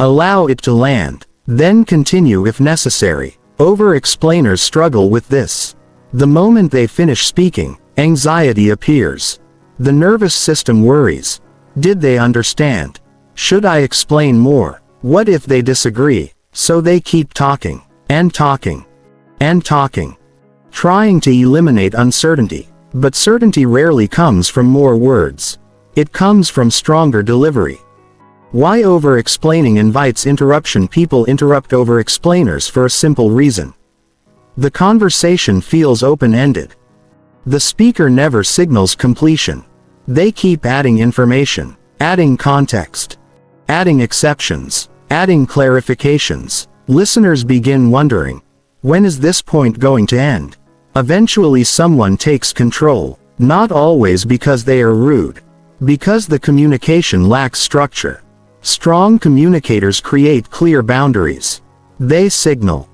Allow it to land. Then continue if necessary. Over-explainers struggle with this. The moment they finish speaking, anxiety appears. The nervous system worries. Did they understand? Should I explain more? What if they disagree? So they keep talking, and talking, and talking. Trying to eliminate uncertainty. But certainty rarely comes from more words. It comes from stronger delivery. Why over-explaining invites interruption? People interrupt over-explainers for a simple reason. The conversation feels open-ended. The speaker never signals completion. They keep adding information, adding context, adding exceptions, adding clarifications. Listeners begin wondering, when is this point going to end? Eventually someone takes control, not always because they are rude, because the communication lacks structure. Strong communicators create clear boundaries. They signal,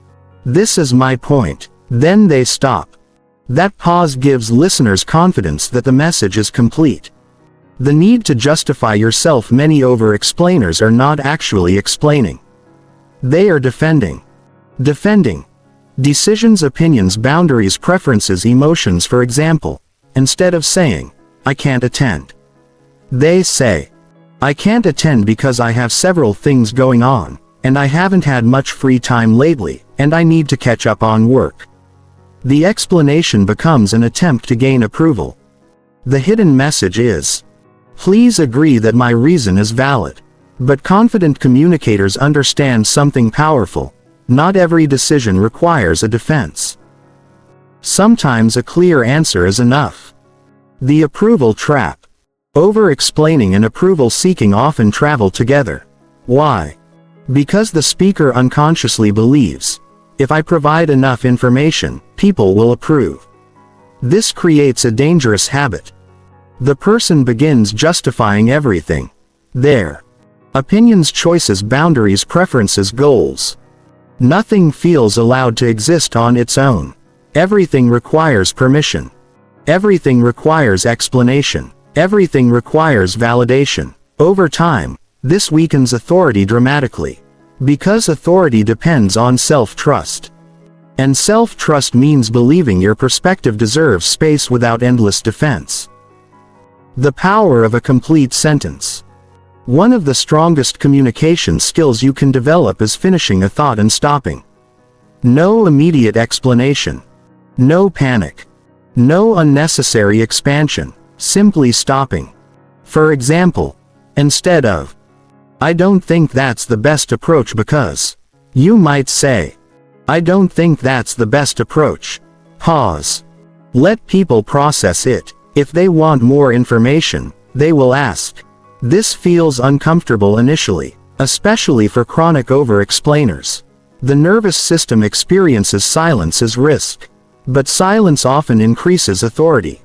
"This is my point," then they stop. That pause gives listeners confidence that the message is complete. The need to justify yourself. Many over-explainers are not actually explaining. They are defending. Defending decisions, opinions, boundaries, preferences, emotions. For example, instead of saying, "I can't attend," they say, "I can't attend because I have several things going on, and I haven't had much free time lately, and I need to catch up on work." The explanation becomes an attempt to gain approval. The hidden message is, Please agree that my reason is valid. But confident communicators understand something powerful. Not every decision requires a defense. Sometimes a clear answer is enough. The approval trap. Over-explaining and approval-seeking often travel together. Why? Because the speaker unconsciously believes, if I provide enough information, people will approve. This creates a dangerous habit. The person begins justifying everything. Their opinions, choices, boundaries, preferences, goals. Nothing feels allowed to exist on its own. Everything requires permission. Everything requires explanation. Everything requires validation. Over time, this weakens authority dramatically. Because authority depends on self-trust. And self-trust means believing your perspective deserves space without endless defense. The power of a complete sentence. One of the strongest communication skills you can develop is finishing a thought and stopping. No immediate explanation. No panic. No unnecessary expansion. Simply stopping. For example, instead of, I don't think that's the best approach because, you might say, I don't think that's the best approach. Pause. Let people process it. If they want more information, they will ask. This feels uncomfortable initially, especially for chronic over-explainers. The nervous system experiences silence as risk. But silence often increases authority.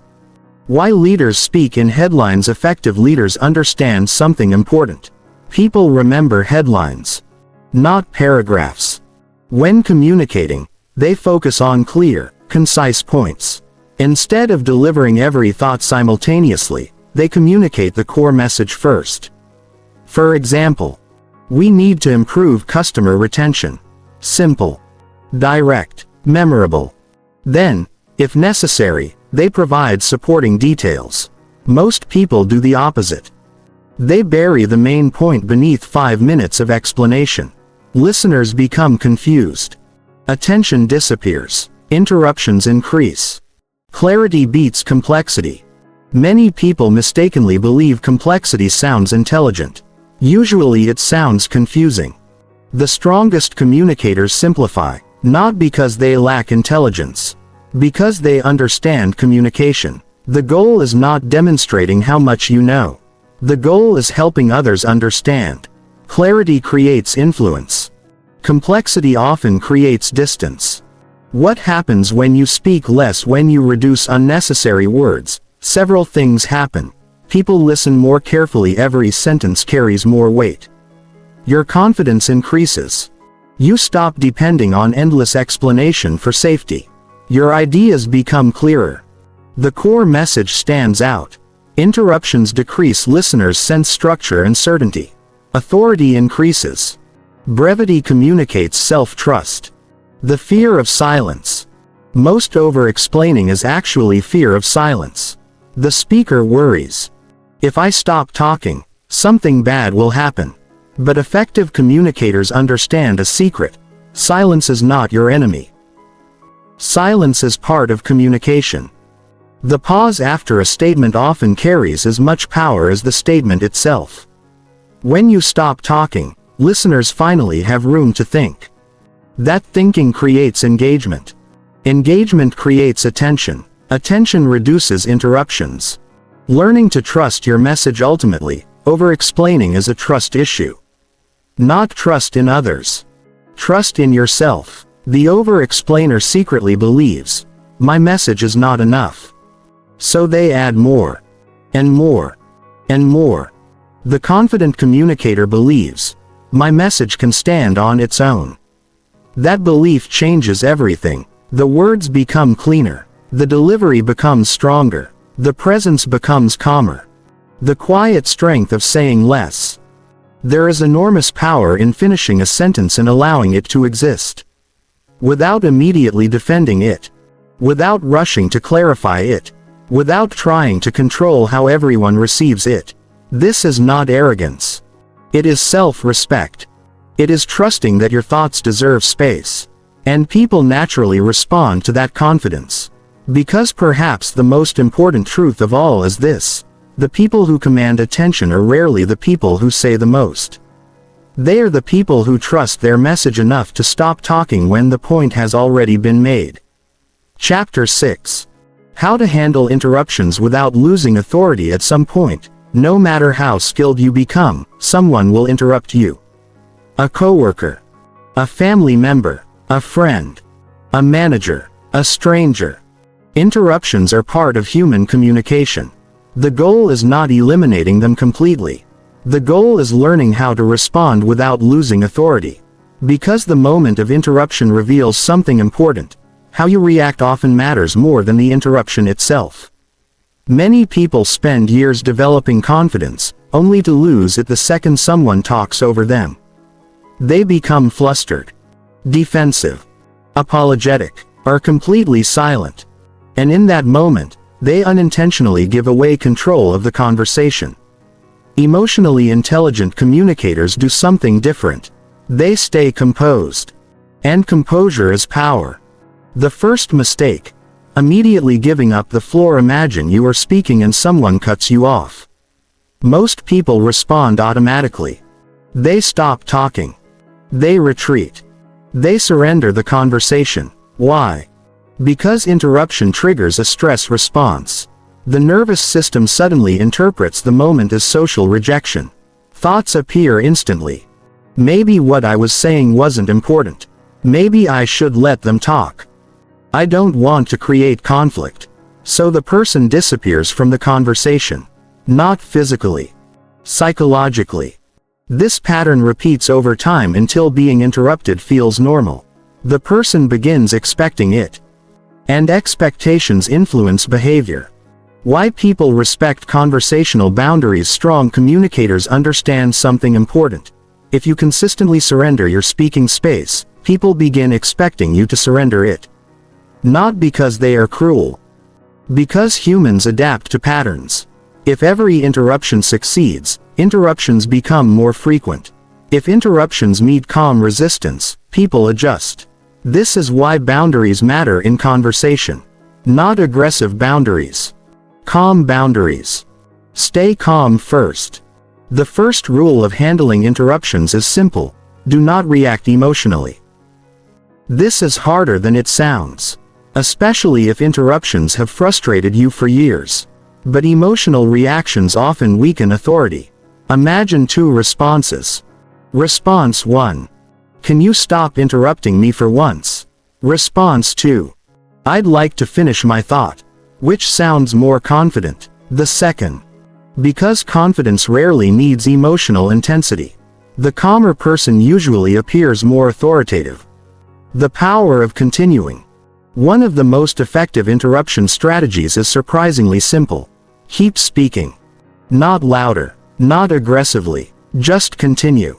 Why leaders speak in headlines. Effective leaders understand something important. People remember headlines, not paragraphs. When communicating, they focus on clear, concise points. Instead of delivering every thought simultaneously, they communicate the core message first. For example, we need to improve customer retention. Simple, direct, memorable. Then, if necessary, they provide supporting details. Most people do the opposite. They bury the main point beneath 5 minutes of explanation. Listeners become confused. Attention disappears. Interruptions increase. Clarity beats complexity. Many people mistakenly believe complexity sounds intelligent. Usually it sounds confusing. The strongest communicators simplify, not because they lack intelligence, because they understand communication. The goal is not demonstrating how much you know. The goal is helping others understand. Clarity creates influence. Complexity often creates distance. What happens when you speak less? When you reduce unnecessary words, several things happen. People listen more carefully. Every sentence carries more weight. Your confidence increases. You stop depending on endless explanation for safety. Your ideas become clearer. The core message stands out. Interruptions decrease. Listeners sense structure and certainty. Authority increases. Brevity communicates self-trust. The fear of silence. Most over-explaining is actually fear of silence. The speaker worries. If I stop talking, something bad will happen. But effective communicators understand a secret. Silence is not your enemy. Silence is part of communication. The pause after a statement often carries as much power as the statement itself. When you stop talking, listeners finally have room to think. That thinking creates engagement. Engagement creates attention. Attention reduces interruptions. Learning to trust your message. Ultimately, over-explaining is a trust issue. Not trust in others. Trust in yourself. The over-explainer secretly believes, my message is not enough. So they add more, and more, and more. The confident communicator believes, my message can stand on its own. That belief changes everything. The words become cleaner. The delivery becomes stronger. The presence becomes calmer. The quiet strength of saying less. There is enormous power in finishing a sentence and allowing it to exist. Without immediately defending it. Without rushing to clarify it. Without trying to control how everyone receives it. This is not arrogance. It is self-respect. It is trusting that your thoughts deserve space. And people naturally respond to that confidence. Because perhaps the most important truth of all is this: The people who command attention are rarely the people who say the most. They are the people who trust their message enough to stop talking when the point has already been made. Chapter 6. How to handle interruptions without losing authority. At some point, no matter how skilled you become, someone will interrupt you. A coworker, a family member, a friend, a manager, a stranger. Interruptions are part of human communication. The goal is not eliminating them completely. The goal is learning how to respond without losing authority. Because the moment of interruption reveals something important, how you react often matters more than the interruption itself. Many people spend years developing confidence, only to lose it the second someone talks over them. They become flustered, defensive, apologetic, or completely silent. And in that moment, they unintentionally give away control of the conversation. Emotionally intelligent communicators do something different. They stay composed. And composure is power. The first mistake: immediately giving up the floor. Imagine you are speaking and someone cuts you off. Most people respond automatically. They stop talking. They retreat. They surrender the conversation. Why? Because interruption triggers a stress response. The nervous system suddenly interprets the moment as social rejection. Thoughts appear instantly. Maybe what I was saying wasn't important. Maybe I should let them talk. I don't want to create conflict. So the person disappears from the conversation. Not physically. Psychologically. This pattern repeats over time until being interrupted feels normal. The person begins expecting it. And expectations influence behavior. Why people respect conversational boundaries. Strong communicators understand something important. If you consistently surrender your speaking space, people begin expecting you to surrender it. Not because they are cruel. Because humans adapt to patterns. If every interruption succeeds, interruptions become more frequent. If interruptions meet calm resistance, people adjust. This is why boundaries matter in conversation. Not aggressive boundaries. Calm boundaries. Stay calm first. The first rule of handling interruptions is simple: do not react emotionally. This is harder than it sounds. Especially if interruptions have frustrated you for years. But emotional reactions often weaken authority. Imagine two responses. Response 1. Can you stop interrupting me for once? Response 2. I'd like to finish my thought. Which sounds more confident? The second. Because confidence rarely needs emotional intensity. The calmer person usually appears more authoritative. The power of continuing. One of the most effective interruption strategies is surprisingly simple. Keep speaking. Not louder, not aggressively, just continue.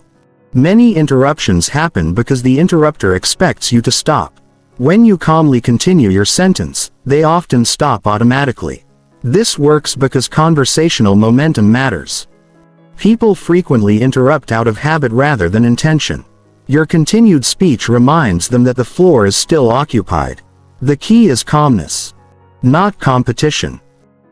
Many interruptions happen because the interrupter expects you to stop. When you calmly continue your sentence, they often stop automatically. This works because conversational momentum matters. People frequently interrupt out of habit rather than intention. Your continued speech reminds them that the floor is still occupied. The key is calmness, not competition.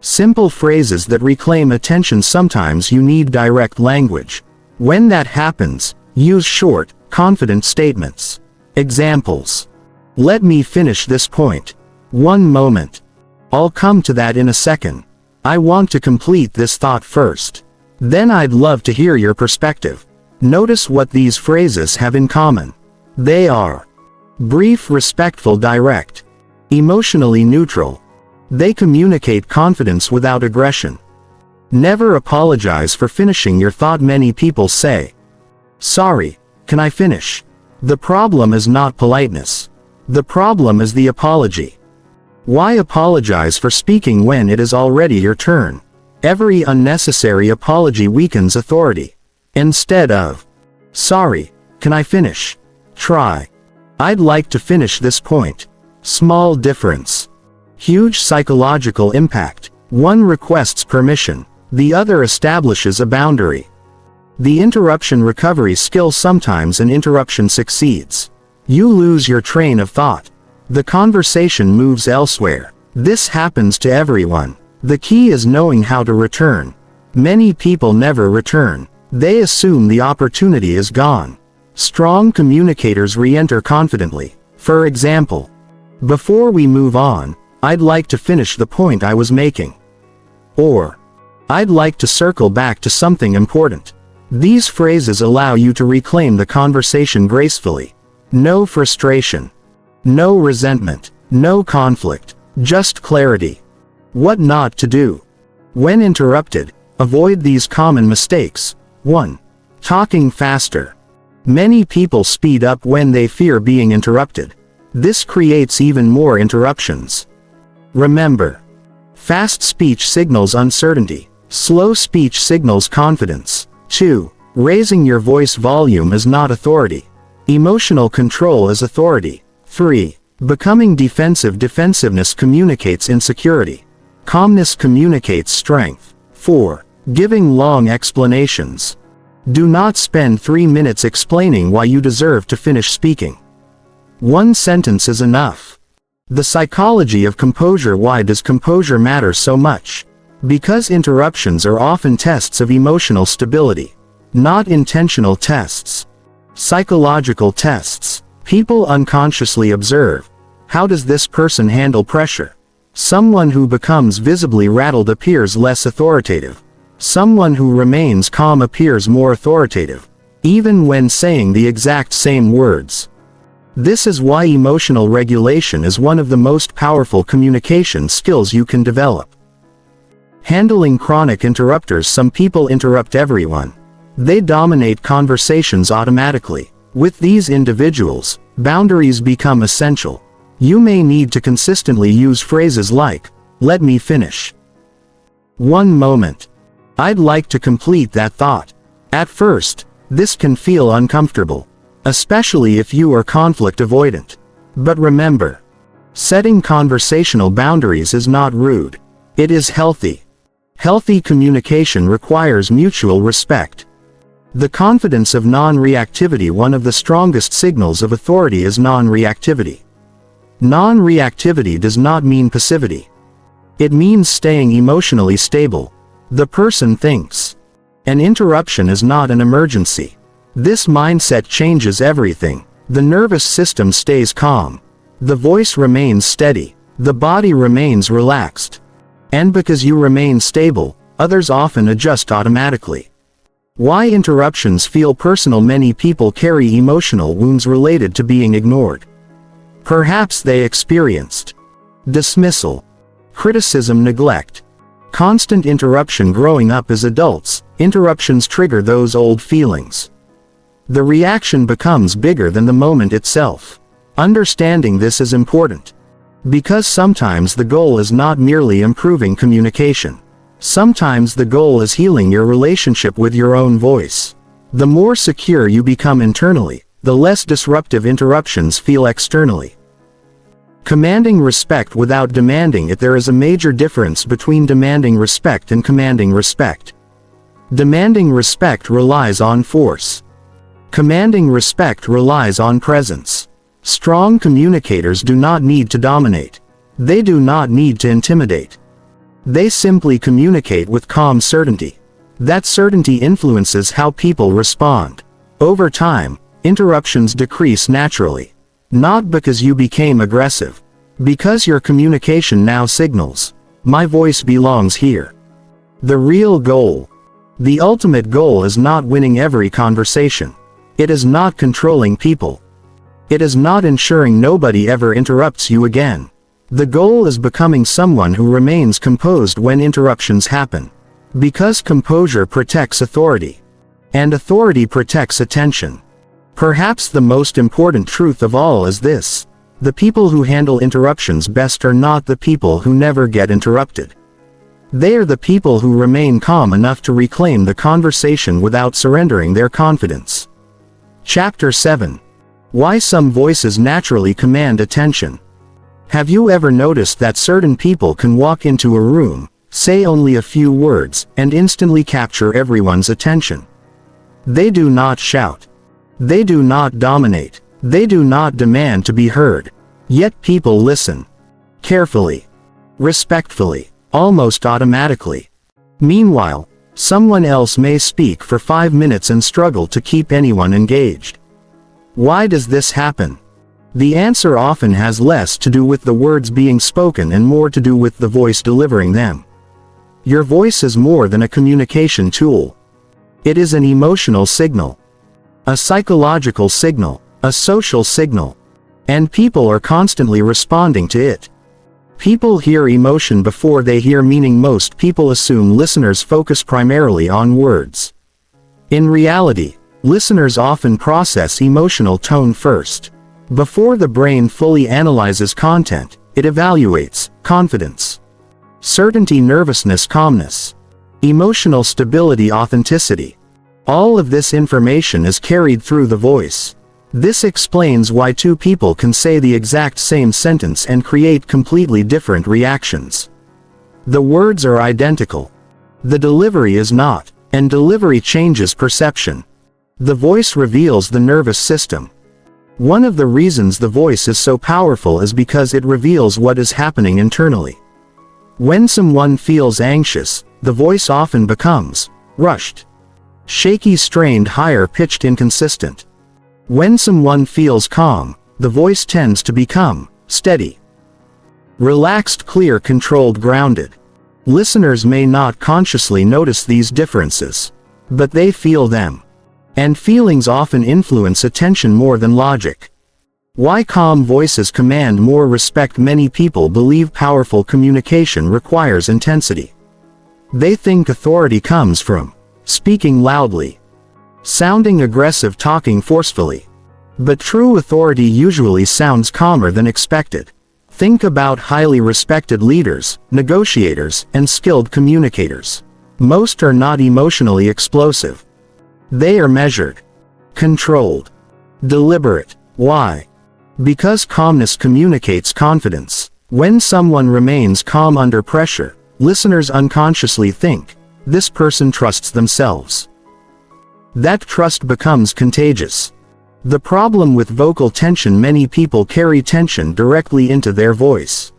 Simple phrases that reclaim attention. Sometimes you need direct language. When that happens, use short, confident statements. Examples. Let me finish this point. One moment. I'll come to that in a second. I want to complete this thought first. Then I'd love to hear your perspective. Notice what these phrases have in common. They are brief, respectful, direct, emotionally neutral. They communicate confidence without aggression. Never apologize for finishing your thought. Many people say, "Sorry, can I finish?" The problem is not politeness. The problem is the apology. Why apologize for speaking when it is already your turn? Every unnecessary apology weakens authority. Instead of, "Sorry, can I finish?" try, "I'd like to finish this point." Small difference. Huge psychological impact. One requests permission. The other establishes a boundary. The interruption recovery skill. Sometimes an interruption succeeds. You lose your train of thought. The conversation moves elsewhere. This happens to everyone. The key is knowing how to return. Many people never return. They assume the opportunity is gone. Strong communicators re-enter confidently. For example, "Before we move on, I'd like to finish the point I was making." Or, "I'd like to circle back to something important." These phrases allow you to reclaim the conversation gracefully. No frustration. No resentment. No conflict. Just clarity. What not to do. When interrupted, avoid these common mistakes. 1. Talking faster. Many people speed up when they fear being interrupted. This creates even more interruptions. Remember, fast speech signals uncertainty. Slow speech signals confidence. 2. Raising your voice volume is not authority. Emotional control is authority. 3. Becoming defensive. Defensiveness communicates insecurity. Calmness communicates strength. 4. Giving long explanations. Do not spend 3 minutes explaining why you deserve to finish speaking. One sentence is enough. The psychology of composure. Why does composure matter so much? Because interruptions are often tests of emotional stability. Not intentional tests. Psychological tests. People unconsciously observe. How does this person handle pressure? Someone who becomes visibly rattled appears less authoritative. Someone who remains calm appears more authoritative, even when saying the exact same words. This is why emotional regulation is one of the most powerful communication skills you can develop. Handling chronic interrupters. Some people interrupt everyone. They dominate conversations automatically. With these individuals, boundaries become essential. You may need to consistently use phrases like, "Let me finish." "One moment. I'd like to complete that thought." At first, this can feel uncomfortable, especially if you are conflict avoidant. But remember, setting conversational boundaries is not rude. It is healthy. Healthy communication requires mutual respect. The confidence of non-reactivity. One of the strongest signals of authority is non-reactivity. Non-reactivity does not mean passivity. It means staying emotionally stable. The person thinks, an interruption is not an emergency. This mindset changes everything. The nervous system stays calm. The voice remains steady. The body remains relaxed. And because you remain stable, others often adjust automatically. Why interruptions feel personal. Many people carry emotional wounds related to being ignored. Perhaps they experienced dismissal, criticism, neglect, constant interruption growing up. As adults, interruptions trigger those old feelings. The reaction becomes bigger than the moment itself. Understanding this is important, because sometimes the goal is not merely improving communication. Sometimes the goal is healing your relationship with your own voice. The more secure you become internally, the less disruptive interruptions feel externally. Commanding respect without demanding it. There is a major difference between demanding respect and commanding respect. Demanding respect relies on force. Commanding respect relies on presence. Strong communicators do not need to dominate. They do not need to intimidate. They simply communicate with calm certainty. That certainty influences how people respond. Over time, interruptions decrease naturally. Not because you became aggressive. Because your communication now signals, my voice belongs here. The real goal, the ultimate goal, is not winning every conversation. It is not controlling people. It is not ensuring nobody ever interrupts you again. The goal is becoming someone who remains composed when interruptions happen. Because composure protects authority. And authority protects attention. Perhaps the most important truth of all is this: the people who handle interruptions best are not the people who never get interrupted. They are the people who remain calm enough to reclaim the conversation without surrendering their confidence. Chapter 7. Why some voices naturally command attention. Have you ever noticed that certain people can walk into a room, say only a few words, and instantly capture everyone's attention? They do not shout. They do not dominate. They do not demand to be heard. Yet people listen. Carefully. Respectfully. almost automatically. Meanwhile, someone else may speak for 5 minutes and struggle to keep anyone engaged. Why does this happen? The answer often has less to do with the words being spoken and more to do with the voice delivering them. Your voice is more than a communication tool. It is an emotional signal, a psychological signal, a social signal, and people are constantly responding to it. People hear emotion before they hear meaning. Most people assume listeners focus primarily on words. In reality, listeners often process emotional tone first. Before the brain fully analyzes content, it evaluates confidence, certainty, nervousness, calmness, emotional stability, authenticity. All of this information is carried through the voice. This explains why two people can say the exact same sentence and create completely different reactions. The words are identical. The delivery is not, and delivery changes perception. The voice reveals the nervous system. One of the reasons the voice is so powerful is because it reveals what is happening internally. When someone feels anxious, the voice often becomes rushed, shaky, strained, higher-pitched, inconsistent. When someone feels calm, the voice tends to become steady, relaxed, clear, controlled, grounded. Listeners may not consciously notice these differences, but they feel them. And feelings often influence attention more than logic. Why calm voices command more respect? Many people believe powerful communication requires intensity. They think authority comes from speaking loudly, sounding aggressive, talking forcefully. But true authority usually sounds calmer than expected. Think about highly respected leaders, negotiators, and skilled communicators. Most are not emotionally explosive. They are measured, controlled, deliberate. Why? Because calmness communicates confidence. When someone remains calm under pressure, listeners unconsciously think, this person trusts themselves. That trust becomes contagious. The problem with vocal tension: many people carry tension directly into their voice.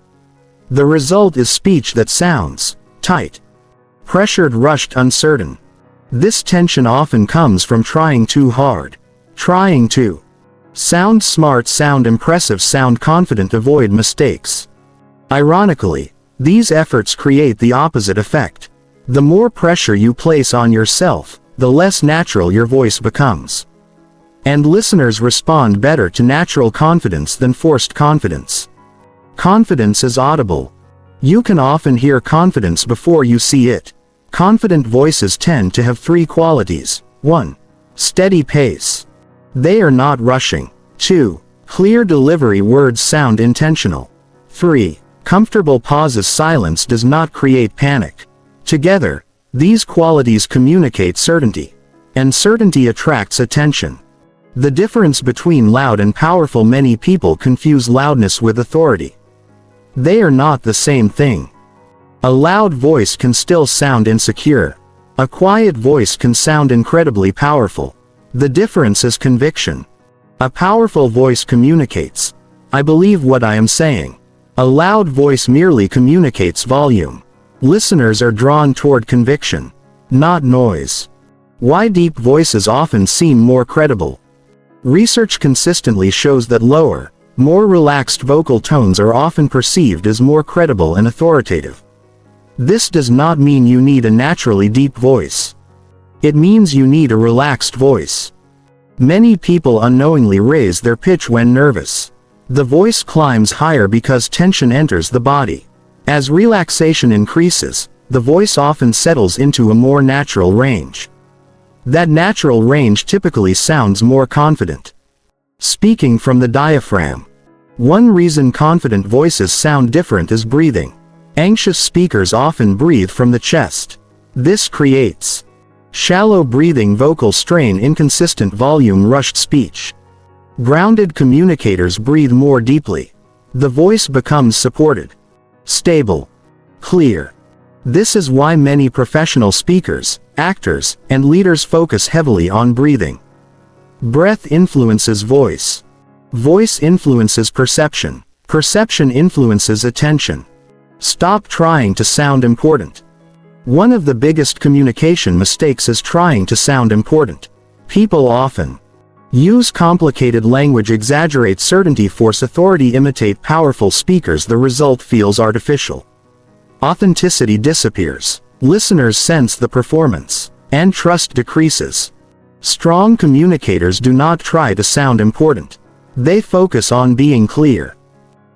The result is speech that sounds tight, pressured, rushed, uncertain. This tension often comes from trying too hard, trying to sound smart, sound impressive, sound confident, avoid mistakes. Ironically, these efforts create the opposite effect. The more pressure you place on yourself, the less natural your voice becomes. And listeners respond better to natural confidence than forced confidence. Confidence is audible. You can often hear confidence before you see it. Confident voices tend to have 3 qualities. 1. Steady pace. They are not rushing. 2. Clear delivery. Words sound intentional. 3. Comfortable pauses. Silence does not create panic. Together, these qualities communicate certainty. And certainty attracts attention. The difference between loud and powerful: many people confuse loudness with authority. They are not the same thing. A loud voice can still sound insecure. A quiet voice can sound incredibly powerful. The difference is conviction. A powerful voice communicates, I believe what I am saying. A loud voice merely communicates volume. Listeners are drawn toward conviction, not noise. Why deep voices often seem more credible? Research consistently shows that lower, more relaxed vocal tones are often perceived as more credible and authoritative. This does not mean you need a naturally deep voice. It means you need a relaxed voice. Many people unknowingly raise their pitch when nervous. The voice climbs higher because tension enters the body. As relaxation increases, the voice often settles into a more natural range. That natural range typically sounds more confident. Speaking from the diaphragm. One reason confident voices sound different is breathing. Anxious speakers often breathe from the chest. This creates shallow breathing, vocal strain, inconsistent volume, rushed speech. Grounded communicators breathe more deeply. The voice becomes supported, stable, clear. This is why many professional speakers, actors, and leaders focus heavily on breathing. Breath influences voice. Voice influences perception. Perception influences attention. Stop trying to sound important. One of the biggest communication mistakes is trying to sound important. People often use complicated language, exaggerate certainty, force authority, imitate powerful speakers. The result feels artificial. Authenticity disappears. Listeners sense the performance, and trust decreases. Strong communicators do not try to sound important. They focus on being clear.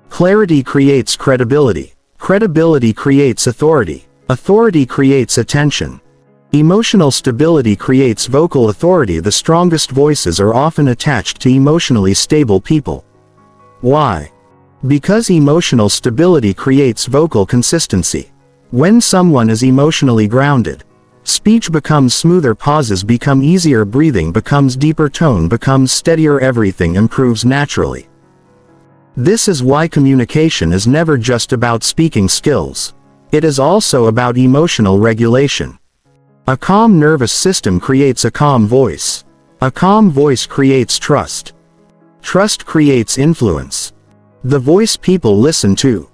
Clarity creates credibility. Credibility creates authority. Authority creates attention. Emotional stability creates vocal authority. The strongest voices are often attached to emotionally stable people. Why? Because emotional stability creates vocal consistency. When someone is emotionally grounded, speech becomes smoother, pauses become easier, breathing becomes deeper, tone becomes steadier, everything improves naturally. This is why communication is never just about speaking skills. It is also about emotional regulation. A calm nervous system creates a calm voice. A calm voice creates trust. Trust creates influence. The voice people listen to.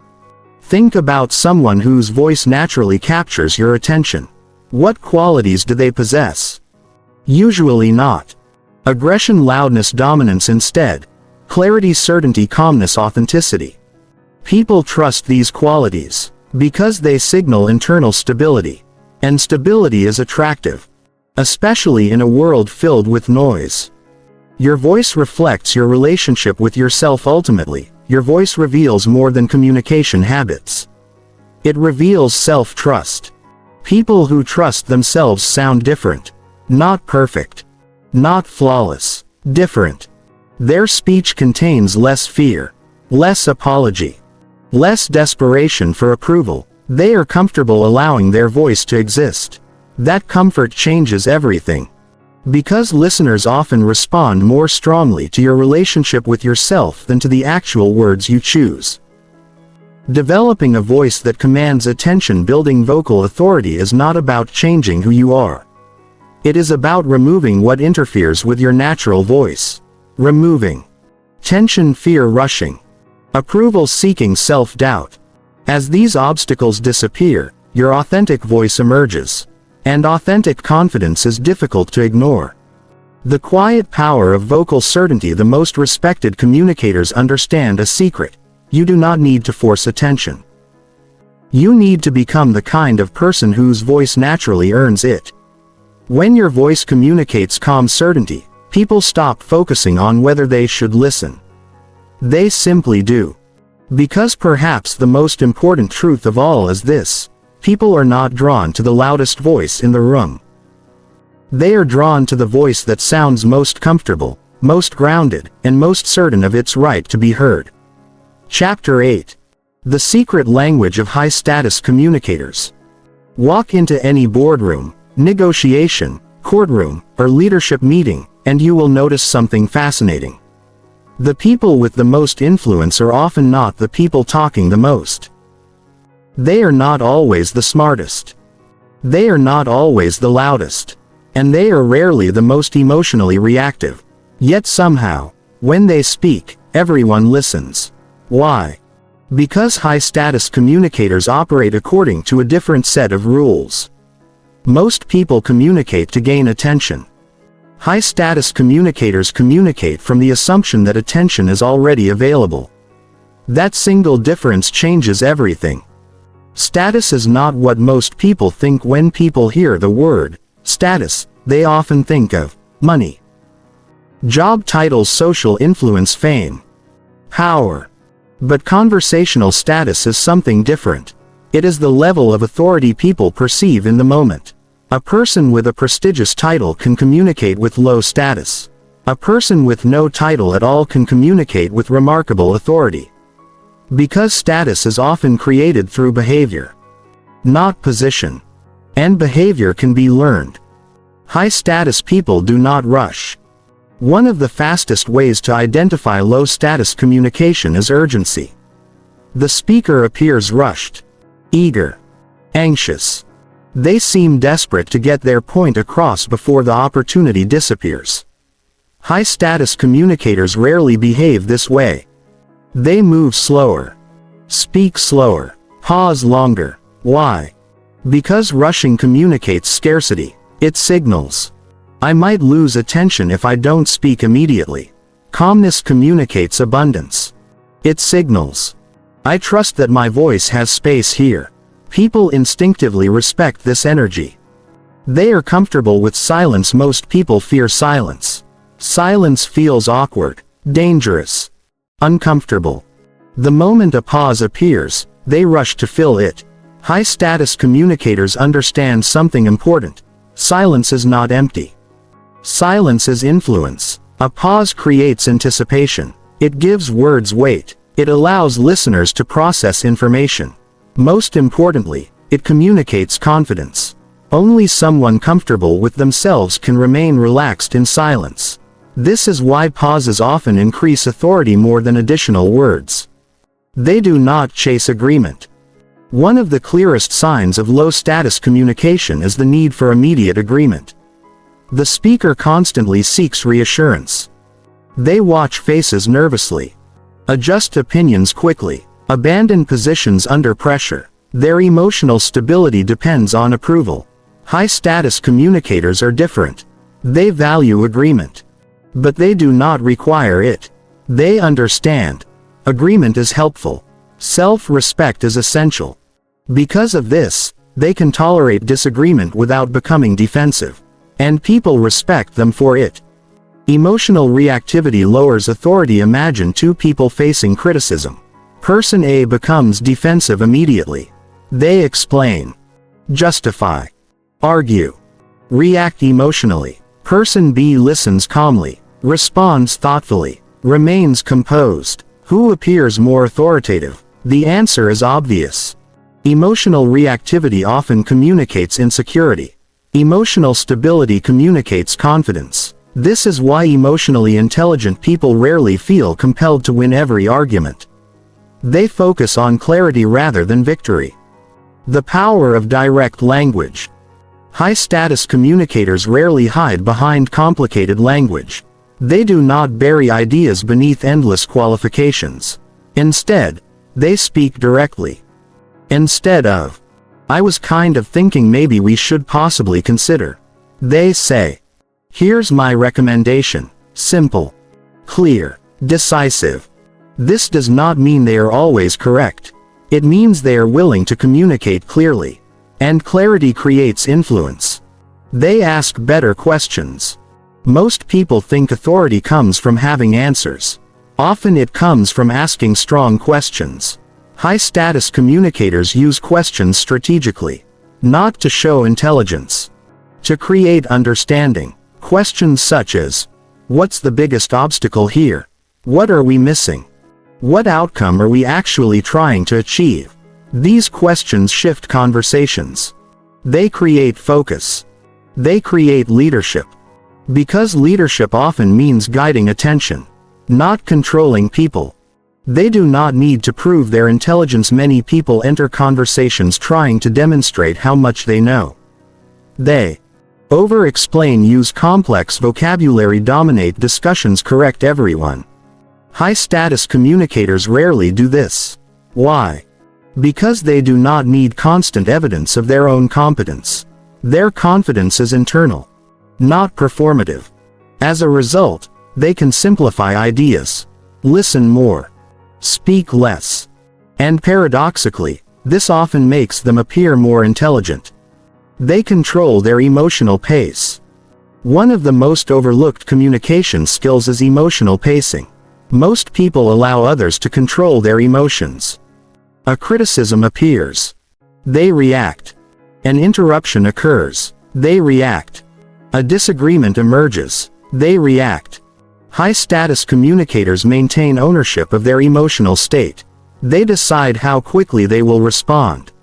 Think about someone whose voice naturally captures your attention. What qualities do they possess? Usually not aggression, loudness, dominance. Instead, clarity, certainty, calmness, authenticity. People trust these qualities because they signal internal stability. And stability is attractive, especially in a world filled with noise. Your voice reflects your relationship with yourself. Ultimately, your voice reveals more than communication habits. It reveals self-trust. People who trust themselves sound different. Not perfect. Not flawless. Different. Their speech contains less fear, less apology, less desperation for approval. They are comfortable allowing their voice to exist. That comfort changes everything. Because listeners often respond more strongly to your relationship with yourself than to the actual words you choose. Developing a voice that commands attention. Building vocal authority is not about changing who you are. It is about removing what interferes with your natural voice. Removing tension, fear, rushing, approval seeking, self-doubt. As these obstacles disappear, your authentic voice emerges. And authentic confidence is difficult to ignore. The quiet power of vocal certainty. The most respected communicators understand a secret. You do not need to force attention. You need to become the kind of person whose voice naturally earns it. When your voice communicates calm certainty, people stop focusing on whether they should listen. They simply do. Because perhaps the most important truth of all is this: people are not drawn to the loudest voice in the room. They are drawn to the voice that sounds most comfortable, most grounded, and most certain of its right to be heard. Chapter 8. The Secret Language of High-Status Communicators. Walk into any boardroom, negotiation, courtroom, or leadership meeting, and you will notice something fascinating. The people with the most influence are often not the people talking the most. They are not always the smartest. They are not always the loudest. And they are rarely the most emotionally reactive. Yet somehow, when they speak, everyone listens. Why? Because high-status communicators operate according to a different set of rules. Most people communicate to gain attention. High-status communicators communicate from the assumption that attention is already available. That single difference changes everything. Status is not what most people think. When people hear the word status, they often think of money, job titles, social influence, fame, power. But conversational status is something different. It is the level of authority people perceive in the moment. A person with a prestigious title can communicate with low status. A person with no title at all can communicate with remarkable authority. Because status is often created through behavior, not position. And behavior can be learned. High-status people do not rush. One of the fastest ways to identify low-status communication is urgency. The speaker appears rushed, eager, anxious. They seem desperate to get their point across before the opportunity disappears. High-status communicators rarely behave this way. They move slower, speak slower, Pause longer. Why? Because rushing communicates scarcity. It signals, I might lose attention if I don't speak immediately. Calmness communicates abundance. It signals, I trust that my voice has space here. People instinctively respect this energy. They are comfortable with silence. Most people fear silence. Silence feels awkward, dangerous, uncomfortable. The moment a pause appears, they rush to fill it. High-status communicators understand something important. Silence is not empty. Silence is influence. A pause creates anticipation. It gives words weight. It allows listeners to process information. Most importantly, it communicates confidence. Only someone comfortable with themselves can remain relaxed in silence. This is why pauses often increase authority more than additional words. They do not chase agreement. One of the clearest signs of low-status communication is the need for immediate agreement. The speaker constantly seeks reassurance. They watch faces nervously, adjust opinions quickly, abandon positions under pressure. Their emotional stability depends on approval. High-status communicators are different. They value agreement. But they do not require it. They understand. Agreement is helpful. Self-respect is essential. Because of this, they can tolerate disagreement without becoming defensive. And people respect them for it. Emotional reactivity lowers authority. Imagine two people facing criticism. Person A becomes defensive immediately. They explain, justify, argue, react emotionally. Person B listens calmly, responds thoughtfully, remains composed. Who appears more authoritative? The answer is obvious. Emotional reactivity often communicates insecurity. Emotional stability communicates confidence. This is why emotionally intelligent people rarely feel compelled to win every argument. They focus on clarity rather than victory. The power of direct language. High-status communicators rarely hide behind complicated language. They do not bury ideas beneath endless qualifications. Instead, they speak directly. Instead of, I was kind of thinking maybe we should possibly consider. They say, here's my recommendation. Simple, clear, decisive. This does not mean they are always correct. It means they are willing to communicate clearly. And clarity creates influence. They ask better questions. Most people think authority comes from having answers. Often it comes from asking strong questions. High-status communicators use questions strategically. Not to show intelligence. To create understanding. Questions such as, what's the biggest obstacle here? What are we missing? What outcome are we actually trying to achieve? These questions shift conversations. They create focus. They create leadership. Because leadership often means guiding attention, not controlling people. They do not need to prove their intelligence. Many people enter conversations trying to demonstrate how much they know. They over-explain, use complex vocabulary, dominate discussions, correct everyone. High-status communicators rarely do this. Why? Because they do not need constant evidence of their own competence. Their confidence is internal, not performative. As a result, they can simplify ideas, listen more, speak less. And paradoxically, this often makes them appear more intelligent. They control their emotional pace. One of the most overlooked communication skills is emotional pacing. Most people allow others to control their emotions. A criticism appears. They react. An interruption occurs. They react. A disagreement emerges. They react. High-status communicators maintain ownership of their emotional state. They decide how quickly they will respond.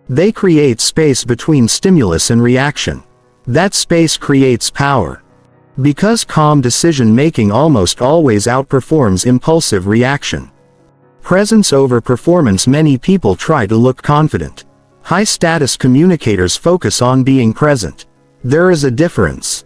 They create space between stimulus and reaction. That space creates power. Because calm decision-making almost always outperforms impulsive reaction. Presence over performance. Many people try to look confident. High-status communicators focus on being present. There is a difference.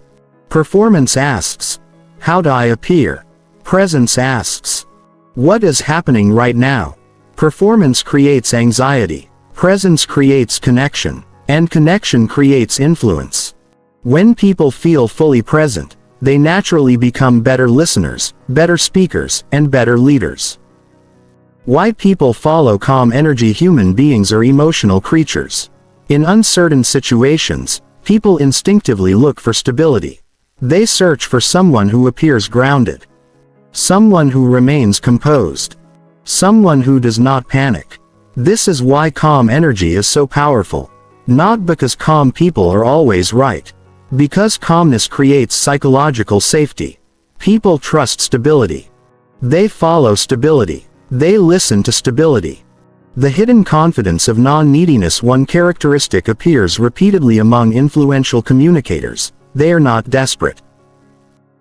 Performance asks, how do I appear? Presence asks, what is happening right now? Performance creates anxiety. Presence creates connection, and connection creates influence. When people feel fully present, they naturally become better listeners, better speakers, and better leaders. Why people follow calm energy? Human beings are emotional creatures. In uncertain situations, people instinctively look for stability. They search for someone who appears grounded. Someone who remains composed. Someone who does not panic. This is why calm energy is so powerful. Not because calm people are always right. Because calmness creates psychological safety. People trust stability. They follow stability. They listen to stability. The hidden confidence of non-neediness. One characteristic appears repeatedly among influential communicators. They are not desperate.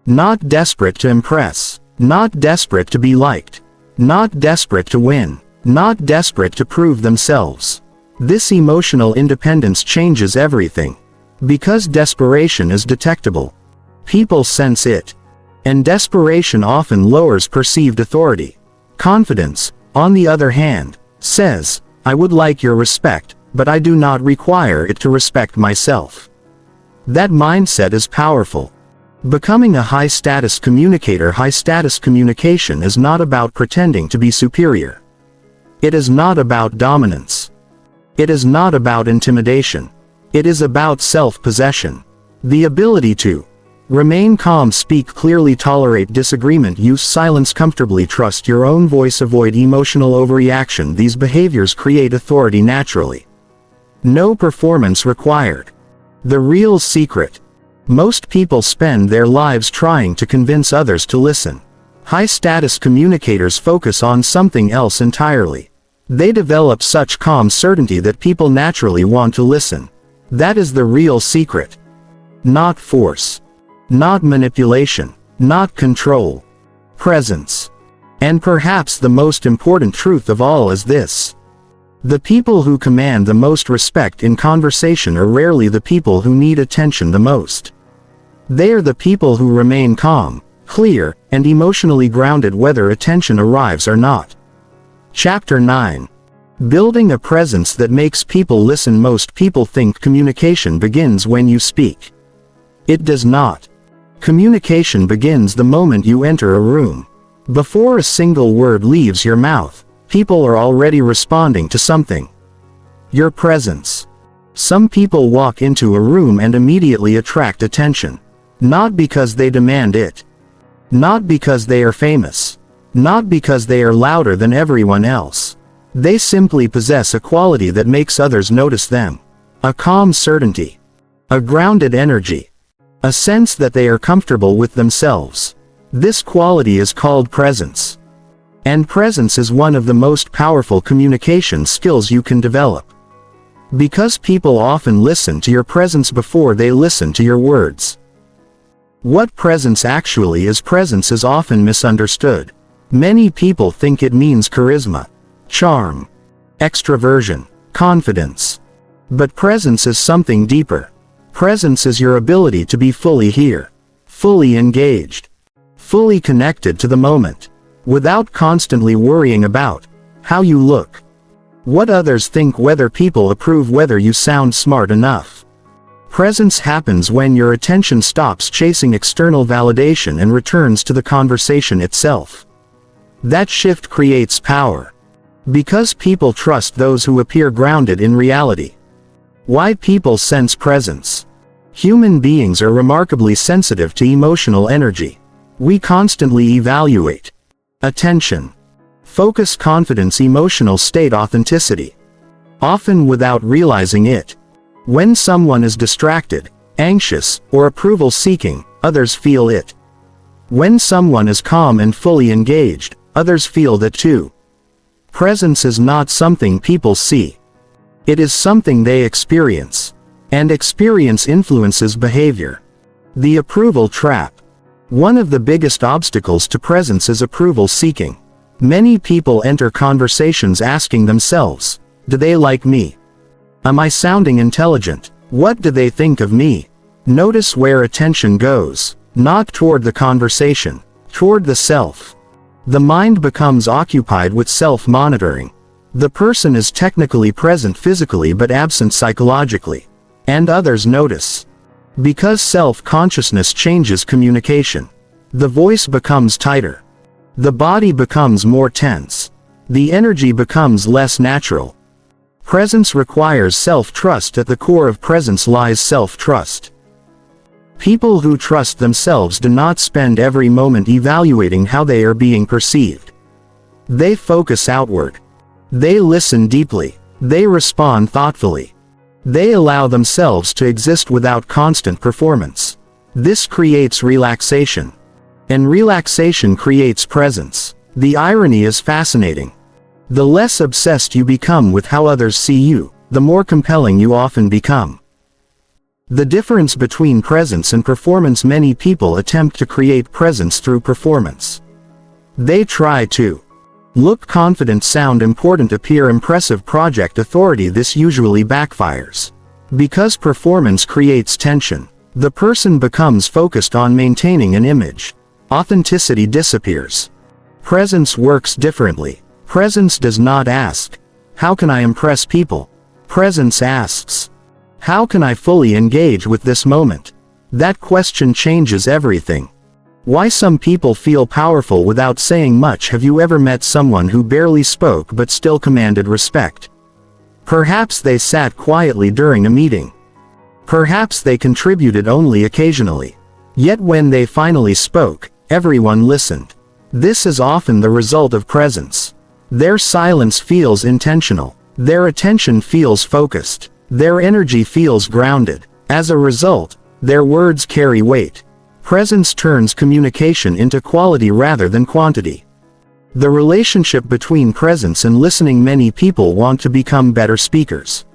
Not desperate to impress. Not desperate to be liked. Not desperate to win. Not desperate to prove themselves. This emotional independence changes everything. Because desperation is detectable. People sense it. And desperation often lowers perceived authority. Confidence, on the other hand, says, I would like your respect, but I do not require it to respect myself. That mindset is powerful. Becoming a high-status communicator. High-status communication is not about pretending to be superior. It is not about dominance. It is not about intimidation. It is about self-possession. The ability to remain calm, speak clearly, tolerate disagreement, use silence comfortably, trust your own voice, avoid emotional overreaction. These behaviors create authority naturally. No performance required. The real secret. Most people spend their lives trying to convince others to listen. High-status communicators focus on something else entirely. They develop such calm certainty that people naturally want to listen. That is the real secret. Not force. Not manipulation. Not control. Presence. And perhaps the most important truth of all is this. The people who command the most respect in conversation are rarely the people who need attention the most. They are the people who remain calm, clear, and emotionally grounded whether attention arrives or not. Chapter 9. Building a presence that makes people listen. Most people think communication begins when you speak. It does not. Communication begins the moment you enter a room. Before a single word leaves your mouth, people are already responding to something. Your presence. Some people walk into a room and immediately attract attention. Not because they demand it. Not because they are famous. Not because they are louder than everyone else. They simply possess a quality that makes others notice them. A calm certainty. A grounded energy. A sense that they are comfortable with themselves. This quality is called presence. And presence is one of the most powerful communication skills you can develop. Because people often listen to your presence before they listen to your words. What presence actually is? Presence is often misunderstood. Many people think it means charisma, charm, extroversion, confidence. But presence is something deeper. Presence is your ability to be fully here, fully engaged, fully connected to the moment, without constantly worrying about how you look, what others think, whether people approve, whether you sound smart enough. Presence happens when your attention stops chasing external validation and returns to the conversation itself. That shift creates power. Because people trust those who appear grounded in reality. Why people sense presence. Human beings are remarkably sensitive to emotional energy. We constantly evaluate attention, focus, confidence, emotional state, authenticity. Often without realizing it. When someone is distracted, anxious, or approval-seeking, others feel it. When someone is calm and fully engaged, others feel that too. Presence is not something people see. It is something they experience. And experience influences behavior. The approval trap. One of the biggest obstacles to presence is approval seeking. Many people enter conversations asking themselves, do they like me? Am I sounding intelligent? What do they think of me? Notice where attention goes. Not toward the conversation, toward the self. The mind becomes occupied with self-monitoring. The person is technically present physically but absent psychologically. And others notice. Because self-consciousness changes communication. The voice becomes tighter. The body becomes more tense. The energy becomes less natural. Presence requires self-trust. At the core of presence lies self-trust. People who trust themselves do not spend every moment evaluating how they are being perceived. They focus outward. They listen deeply. They respond thoughtfully. They allow themselves to exist without constant performance. This creates relaxation. And relaxation creates presence. The irony is fascinating. The less obsessed you become with how others see you, the more compelling you often become. The difference between presence and performance: many people attempt to create presence through performance. They try to look confident, sound important, appear impressive, project authority. This usually backfires. Because performance creates tension. The person becomes focused on maintaining an image. Authenticity disappears. Presence works differently. Presence does not ask, "How can I impress people?" Presence asks, "How can I fully engage with this moment?" That question changes everything. Why some people feel powerful without saying much. Have you ever met someone who barely spoke but still commanded respect? Perhaps they sat quietly during a meeting. Perhaps they contributed only occasionally. Yet when they finally spoke, everyone listened. This is often the result of presence. Their silence feels intentional. Their attention feels focused. Their energy feels grounded. As a result, their words carry weight. Presence turns communication into quality rather than quantity. The relationship between presence and listening: many people want to become better speakers.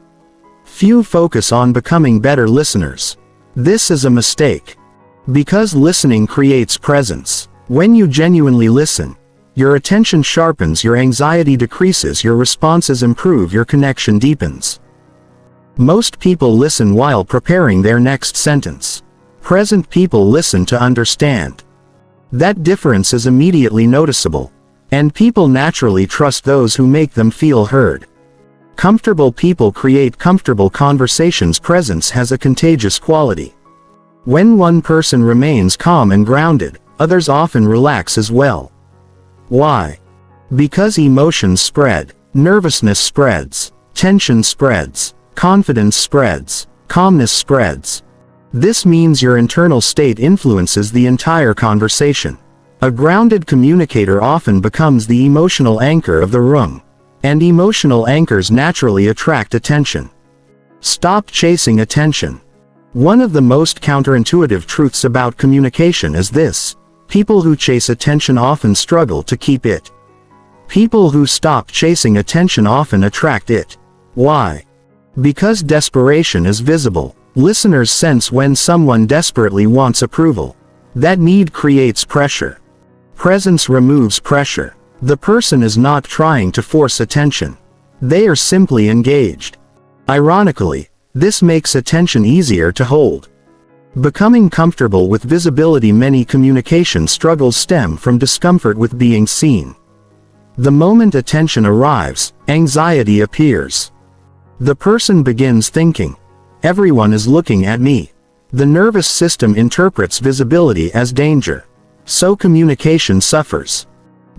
Few focus on becoming better listeners. This is a mistake. Because listening creates presence. When you genuinely listen, your attention sharpens, your anxiety decreases, your responses improve, your connection deepens. Most people listen while preparing their next sentence. Present people listen to understand. That difference is immediately noticeable. And people naturally trust those who make them feel heard. Comfortable people create comfortable conversations. Presence has a contagious quality. When one person remains calm and grounded, others often relax as well. Why? Because emotions spread, nervousness spreads, tension spreads, confidence spreads, calmness spreads. This means your internal state influences the entire conversation. A grounded communicator often becomes the emotional anchor of the room. And emotional anchors naturally attract attention. Stop chasing attention. One of the most counterintuitive truths about communication is this: people who chase attention often struggle to keep it. People who stop chasing attention often attract it. Why? Because desperation is visible. Listeners sense when someone desperately wants approval. That need creates pressure. Presence removes pressure. The person is not trying to force attention. They are simply engaged. Ironically, this makes attention easier to hold. Becoming comfortable with visibility: many communication struggles stem from discomfort with being seen. The moment attention arrives, anxiety appears. The person begins thinking, "Everyone is looking at me." The nervous system interprets visibility as danger. So communication suffers.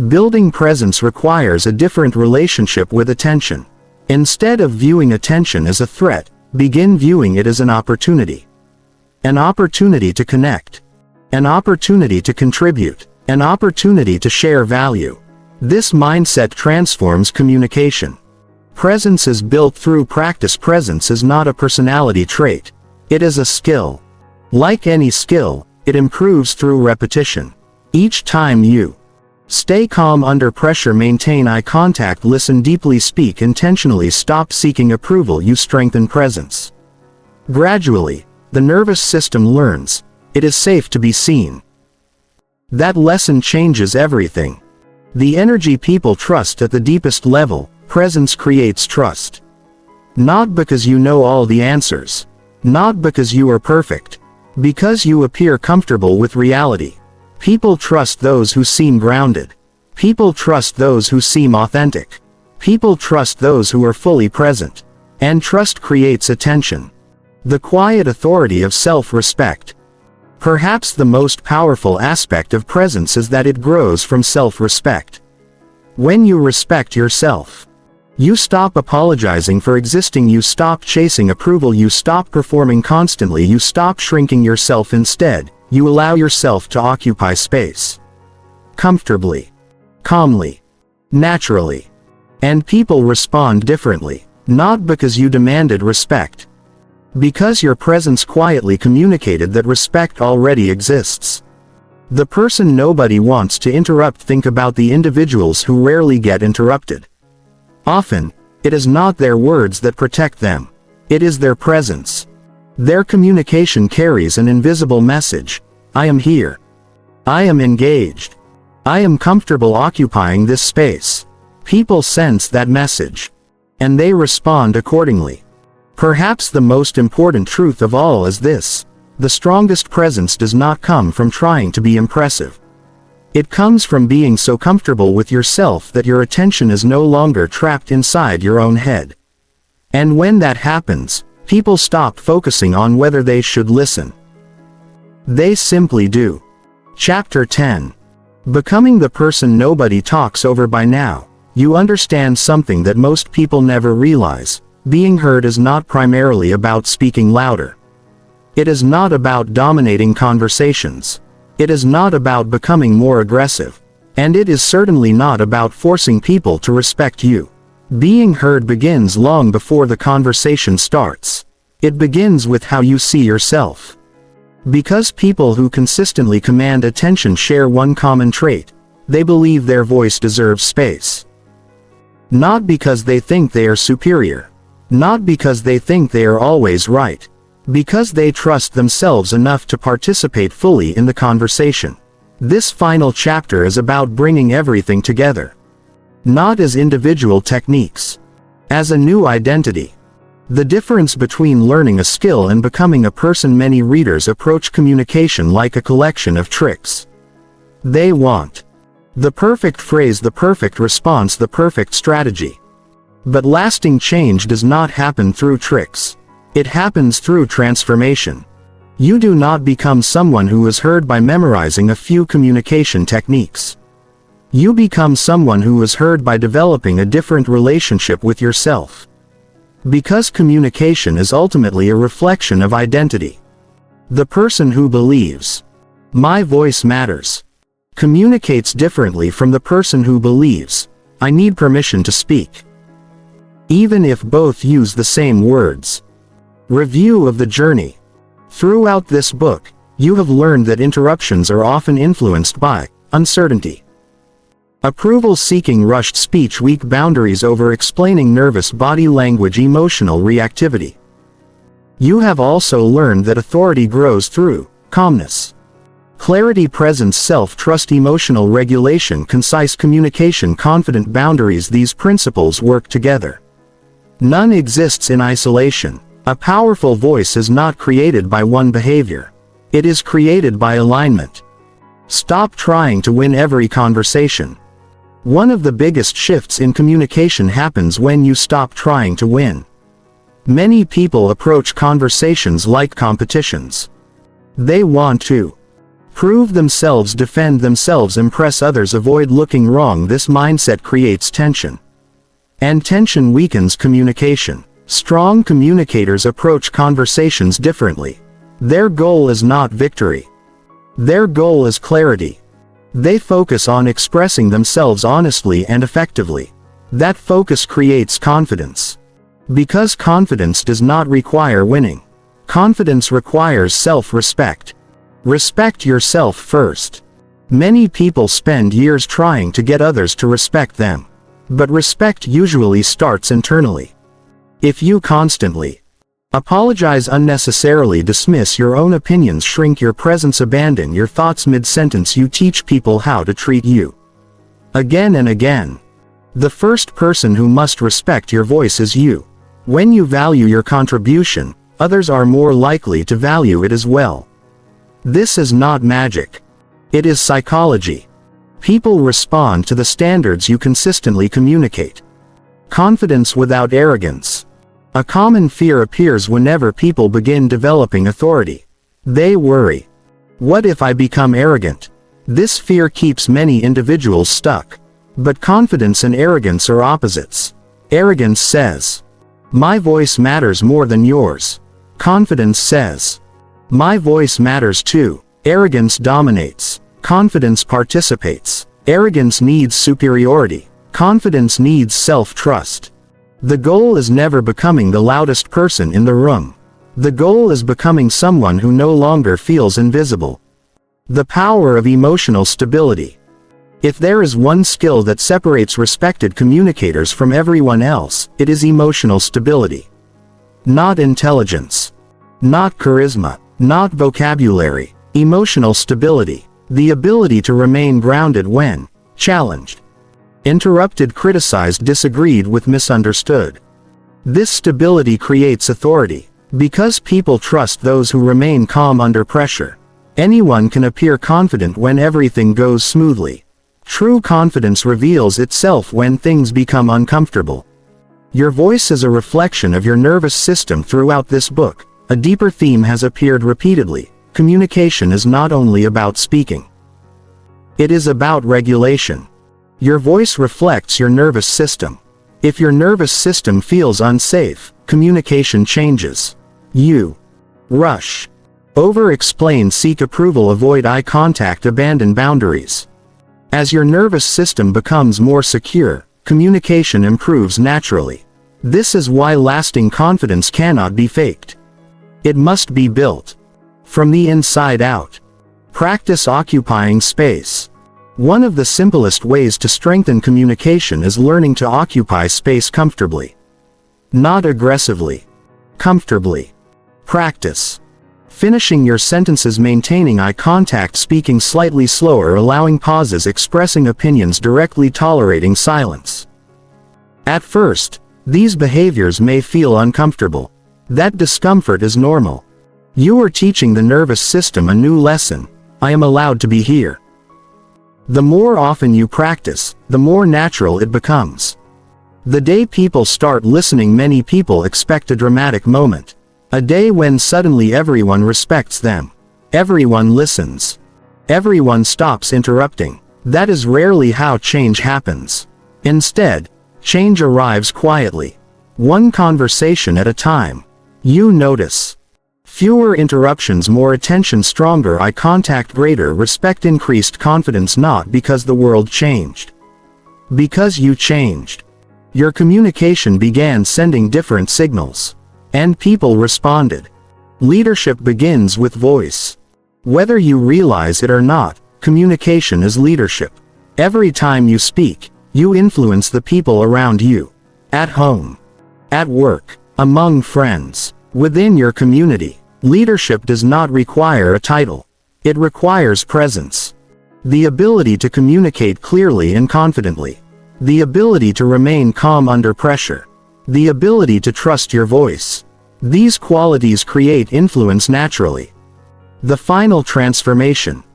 Building presence requires a different relationship with attention. Instead of viewing attention as a threat, begin viewing it as an opportunity. An opportunity to connect. An opportunity to contribute. An opportunity to share value. This mindset transforms communication. Presence is built through practice. Presence is not a personality trait. It is a skill. Like any skill, it improves through repetition. Each time you stay calm under pressure, maintain eye contact, listen deeply, speak intentionally, stop seeking approval, you strengthen presence. Gradually, the nervous system learns it is safe to be seen. That lesson changes everything. The energy people trust at the deepest level. Presence creates trust. Not because you know all the answers. Not because you are perfect. Because you appear comfortable with reality. People trust those who seem grounded. People trust those who seem authentic. People trust those who are fully present. And trust creates attention. The quiet authority of self-respect. Perhaps the most powerful aspect of presence is that it grows from self-respect. When you respect yourself, you stop apologizing for existing, you stop chasing approval, you stop performing constantly, you stop shrinking yourself. Instead, you allow yourself to occupy space. Comfortably. Calmly. Naturally. And people respond differently, not because you demanded respect. Because your presence quietly communicated that respect already exists. The person nobody wants to interrupt. Think about the individuals who rarely get interrupted. Often, it is not their words that protect them. It is their presence. Their communication carries an invisible message. I am here. I am engaged. I am comfortable occupying this space. People sense that message. And they respond accordingly. Perhaps the most important truth of all is this: the strongest presence does not come from trying to be impressive. It comes from being so comfortable with yourself that your attention is no longer trapped inside your own head. And when that happens, people stop focusing on whether they should listen. They simply do. Chapter 10. Becoming the person nobody talks over. By now, you understand something that most people never realize. Being heard is not primarily about speaking louder. It is not about dominating conversations. It is not about becoming more aggressive. And it is certainly not about forcing people to respect you. Being heard begins long before the conversation starts. It begins with how you see yourself. Because people who consistently command attention share one common trait: they believe their voice deserves space. Not because they think they are superior. Not because they think they are always right. Because they trust themselves enough to participate fully in the conversation. This final chapter is about bringing everything together. Not as individual techniques. As a new identity. The difference between learning a skill and becoming a person. Many readers approach communication like a collection of tricks. They want the perfect phrase, the perfect response, the perfect strategy. But lasting change does not happen through tricks. It happens through transformation. You do not become someone who is heard by memorizing a few communication techniques. You become someone who is heard by developing a different relationship with yourself. Because communication is ultimately a reflection of identity. The person who believes, "My voice matters," communicates differently from the person who believes, "I need permission to speak." Even if both use the same words. Review of the journey. Throughout this book, you have learned that interruptions are often influenced by uncertainty, approval-seeking, rushed speech, weak boundaries, over-explaining, nervous body language, emotional reactivity. You have also learned that authority grows through calmness, clarity, presence, self-trust, emotional regulation, concise communication, confident boundaries. These principles work together. None exists in isolation. A powerful voice is not created by one behavior. It is created by alignment. Stop trying to win every conversation. One of the biggest shifts in communication happens when you stop trying to win. Many people approach conversations like competitions. They want to prove themselves, defend themselves, impress others, avoid looking wrong. This mindset creates tension. And tension weakens communication. Strong communicators approach conversations differently. Their goal is not victory. Their goal is clarity. They focus on expressing themselves honestly and effectively. That focus creates confidence. Because confidence does not require winning. Confidence requires self-respect. Respect yourself first. Many people spend years trying to get others to respect them. But respect usually starts internally. If you constantly apologize unnecessarily, dismiss your own opinions, shrink your presence, abandon your thoughts mid-sentence, you teach people how to treat you again and again. The first person who must respect your voice is you. When you value your contribution, others are more likely to value it as well. This is not magic. It is psychology. People respond to the standards you consistently communicate. Confidence without arrogance. A common fear appears whenever people begin developing authority. They worry. What if I become arrogant? This fear keeps many individuals stuck. But confidence and arrogance are opposites. Arrogance says, "My voice matters more than yours." Confidence says, "My voice matters too." Arrogance dominates. Confidence participates. Arrogance needs superiority. Confidence needs self-trust. The goal is never becoming the loudest person in the room. The goal is becoming someone who no longer feels invisible. The power of emotional stability. If there is one skill that separates respected communicators from everyone else, it is emotional stability. Not intelligence. Not charisma. Not vocabulary. Emotional stability. The ability to remain grounded when challenged, interrupted, criticized, disagreed with, misunderstood. This stability creates authority. Because people trust those who remain calm under pressure. Anyone can appear confident when everything goes smoothly. True confidence reveals itself when things become uncomfortable. Your voice is a reflection of your nervous system. Throughout this book, a deeper theme has appeared repeatedly. Communication is not only about speaking. It is about regulation. Your voice reflects your nervous system. If your nervous system feels unsafe, communication changes. You rush, over-explain, seek approval, avoid eye contact, abandon boundaries. As your nervous system becomes more secure, communication improves naturally. This is why lasting confidence cannot be faked. It must be built from the inside out. Practice occupying space. One of the simplest ways to strengthen communication is learning to occupy space comfortably. Not aggressively. Comfortably. Practice finishing your sentences, maintaining eye contact, speaking slightly slower, allowing pauses, expressing opinions directly, tolerating silence. At first, these behaviors may feel uncomfortable. That discomfort is normal. You are teaching the nervous system a new lesson. I am allowed to be here. The more often you practice, the more natural it becomes. The day people start listening, many people expect a dramatic moment. A day when suddenly everyone respects them. Everyone listens. Everyone stops interrupting. That is rarely how change happens. Instead, change arrives quietly. One conversation at a time. You notice. Fewer interruptions, more attention, stronger eye contact, greater respect, increased confidence, not because the world changed. Because you changed. Your communication began sending different signals. And people responded. Leadership begins with voice. Whether you realize it or not, communication is leadership. Every time you speak, you influence the people around you. At home. At work. Among friends. Within your community. Leadership does not require a title. It requires presence. The ability to communicate clearly and confidently. The ability to remain calm under pressure. The ability to trust your voice. These qualities create influence naturally. The final transformation.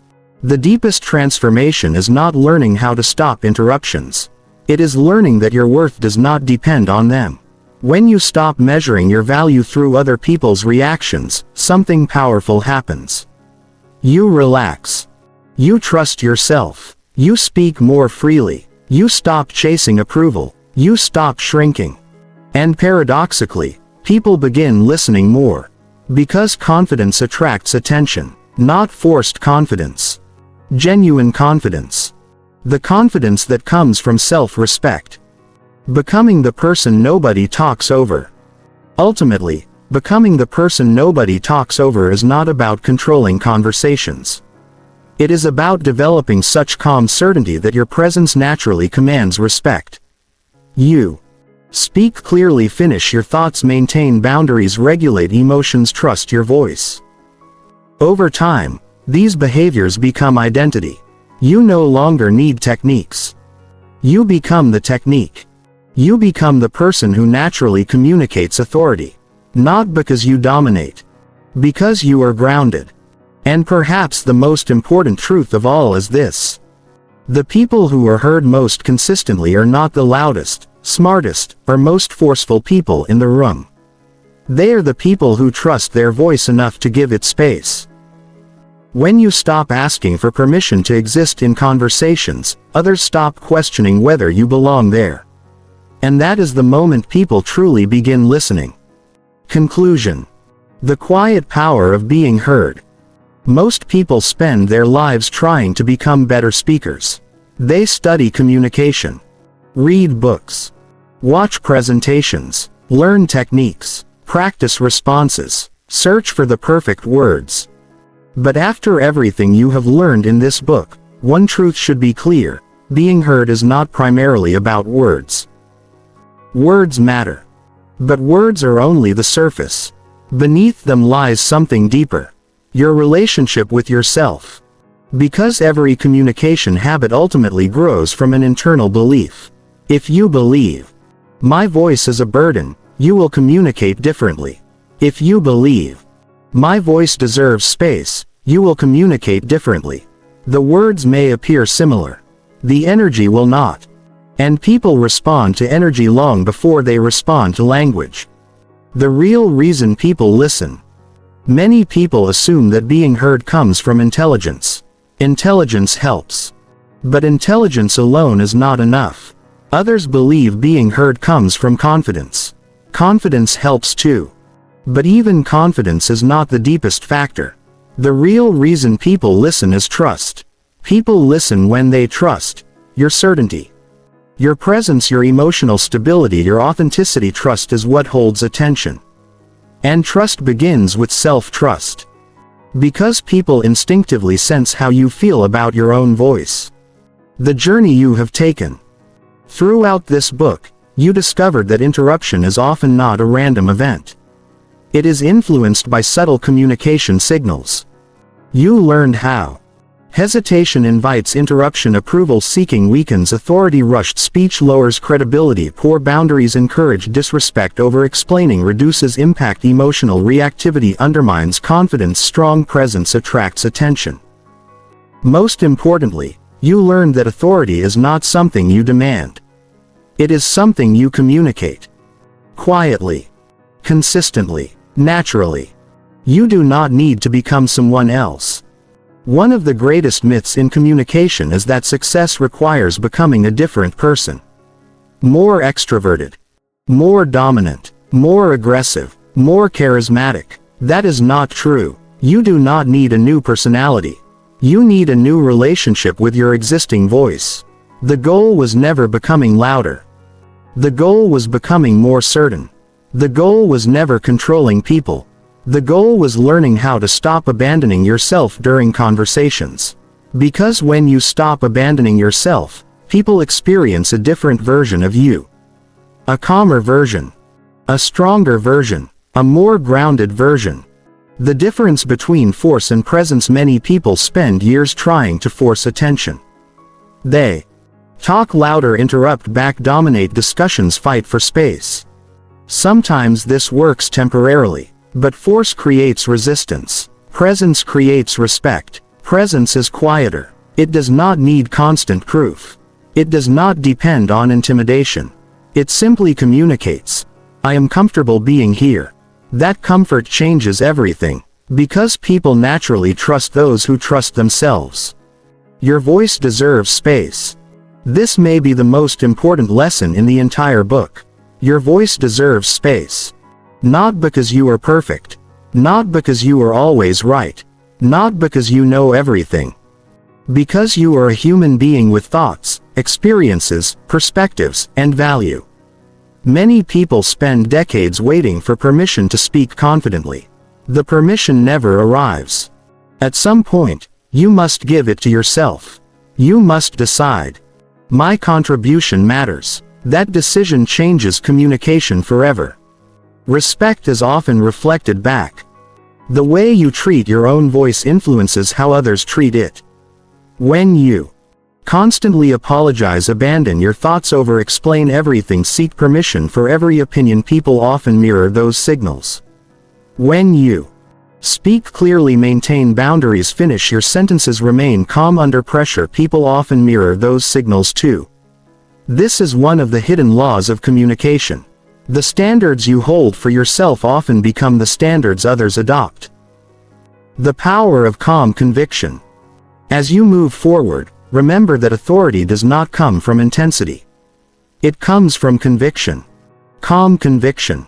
The deepest transformation is not learning how to stop interruptions. It is learning that your worth does not depend on them. When you stop measuring your value through other people's reactions, something powerful happens. You relax. You trust yourself. You speak more freely. You stop chasing approval. You stop shrinking. And paradoxically, people begin listening more. Because confidence attracts attention. Not forced confidence. Genuine confidence. The confidence that comes from self-respect. Becoming the person nobody talks over. Ultimately, becoming the person nobody talks over is not about controlling conversations. It is about developing such calm certainty that your presence naturally commands respect. You speak clearly, finish your thoughts, maintain boundaries, regulate emotions, trust your voice. Over time, these behaviors become identity. You no longer need techniques. You become the technique. You become the person who naturally communicates authority. Not because you dominate. Because you are grounded. And perhaps the most important truth of all is this. The people who are heard most consistently are not the loudest, smartest, or most forceful people in the room. They are the people who trust their voice enough to give it space. When you stop asking for permission to exist in conversations, others stop questioning whether you belong there. And that is the moment people truly begin listening. Conclusion. The quiet power of being heard. Most people spend their lives trying to become better speakers. They study communication, read books, watch presentations, learn techniques, practice responses, search for the perfect words. But after everything you have learned in this book, one truth should be clear: being heard is not primarily about words. Words matter. But words are only the surface. Beneath them lies something deeper. Your relationship with yourself. Because every communication habit ultimately grows from an internal belief. If you believe, "My voice is a burden," you will communicate differently. If you believe, "My voice deserves space," you will communicate differently. The words may appear similar. The energy will not. And people respond to energy long before they respond to language. The real reason people listen. Many people assume that being heard comes from intelligence. Intelligence helps. But intelligence alone is not enough. Others believe being heard comes from confidence. Confidence helps too. But even confidence is not the deepest factor. The real reason people listen is trust. People listen when they trust your certainty, your presence, your emotional stability, your authenticity. Trust is what holds attention. And trust begins with self-trust. Because people instinctively sense how you feel about your own voice. The journey you have taken. Throughout this book, you discovered that interruption is often not a random event. It is influenced by subtle communication signals. You learned how hesitation invites interruption, approval seeking weakens authority, rushed speech lowers credibility, poor boundaries encourage disrespect, over explaining reduces impact, emotional reactivity undermines confidence, strong presence attracts attention. Most importantly, you learned that authority is not something you demand. It is something you communicate. Quietly. Consistently. Naturally. You do not need to become someone else. One of the greatest myths in communication is that success requires becoming a different person. More extroverted. More dominant. More aggressive. More charismatic. That is not true. You do not need a new personality. You need a new relationship with your existing voice. The goal was never becoming louder. The goal was becoming more certain. The goal was never controlling people. The goal was learning how to stop abandoning yourself during conversations. Because when you stop abandoning yourself, people experience a different version of you. A calmer version. A stronger version. A more grounded version. The difference between force and presence: many people spend years trying to force attention. They talk louder, interrupt back, dominate discussions, fight for space. Sometimes this works temporarily. But force creates resistance. Presence creates respect. Presence is quieter. It does not need constant proof. It does not depend on intimidation. It simply communicates. I am comfortable being here. That comfort changes everything. Because people naturally trust those who trust themselves. Your voice deserves space. This may be the most important lesson in the entire book. Your voice deserves space. Not because you are perfect. Not because you are always right. Not because you know everything. Because you are a human being with thoughts, experiences, perspectives, and value. Many people spend decades waiting for permission to speak confidently. The permission never arrives. At some point, you must give it to yourself. You must decide. My contribution matters. That decision changes communication forever. Respect is often reflected back. The way you treat your own voice influences how others treat it. When you constantly apologize, abandon your thoughts, over-explain everything, seek permission for every opinion, people often mirror those signals. When you speak clearly, maintain boundaries, finish your sentences, remain calm under pressure, people often mirror those signals too. This is one of the hidden laws of communication. The standards you hold for yourself often become the standards others adopt. The power of calm conviction. As you move forward, remember that authority does not come from intensity. It comes from conviction. Calm conviction.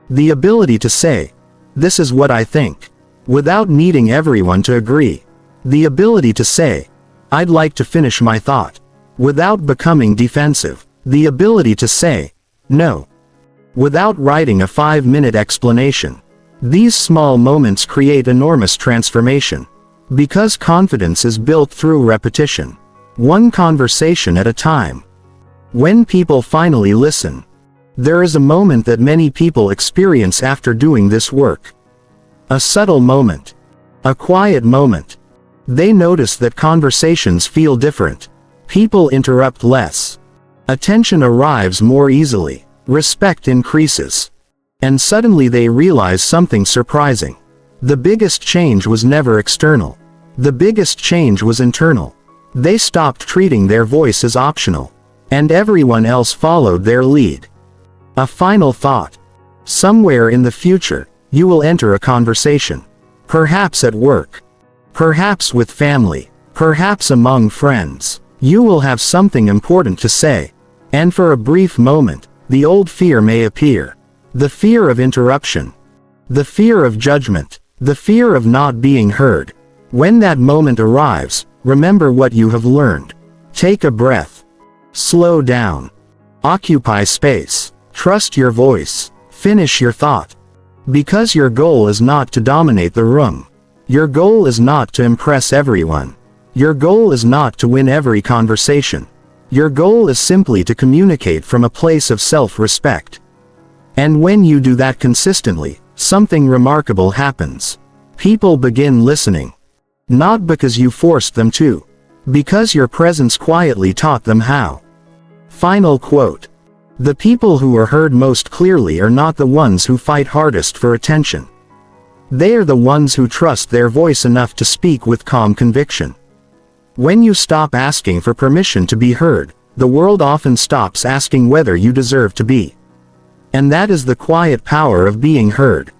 The ability to say, "This is what I think," without needing everyone to agree. The ability to say, "I'd like to finish my thought," without becoming defensive. The ability to say, "No," without writing a 5-minute explanation. These small moments create enormous transformation. Because confidence is built through repetition. One conversation at a time. When people finally listen, there is a moment that many people experience after doing this work. A subtle moment. A quiet moment. They notice that conversations feel different. People interrupt less. Attention arrives more easily. Respect increases. And suddenly they realize something surprising. The biggest change was never external. The biggest change was internal. They stopped treating their voice as optional. And everyone else followed their lead. A final thought. Somewhere in the future, you will enter a conversation. Perhaps at work. Perhaps with family. Perhaps among friends. You will have something important to say. And for a brief moment, the old fear may appear. The fear of interruption. The fear of judgment. The fear of not being heard. When that moment arrives, remember what you have learned. Take a breath. Slow down. Occupy space. Trust your voice. Finish your thought. Because your goal is not to dominate the room. Your goal is not to impress everyone. Your goal is not to win every conversation. Your goal is simply to communicate from a place of self-respect. And when you do that consistently, something remarkable happens. People begin listening. Not because you forced them to. Because your presence quietly taught them how. Final quote. The people who are heard most clearly are not the ones who fight hardest for attention. They are the ones who trust their voice enough to speak with calm conviction. When you stop asking for permission to be heard, the world often stops asking whether you deserve to be. And that is the quiet power of being heard.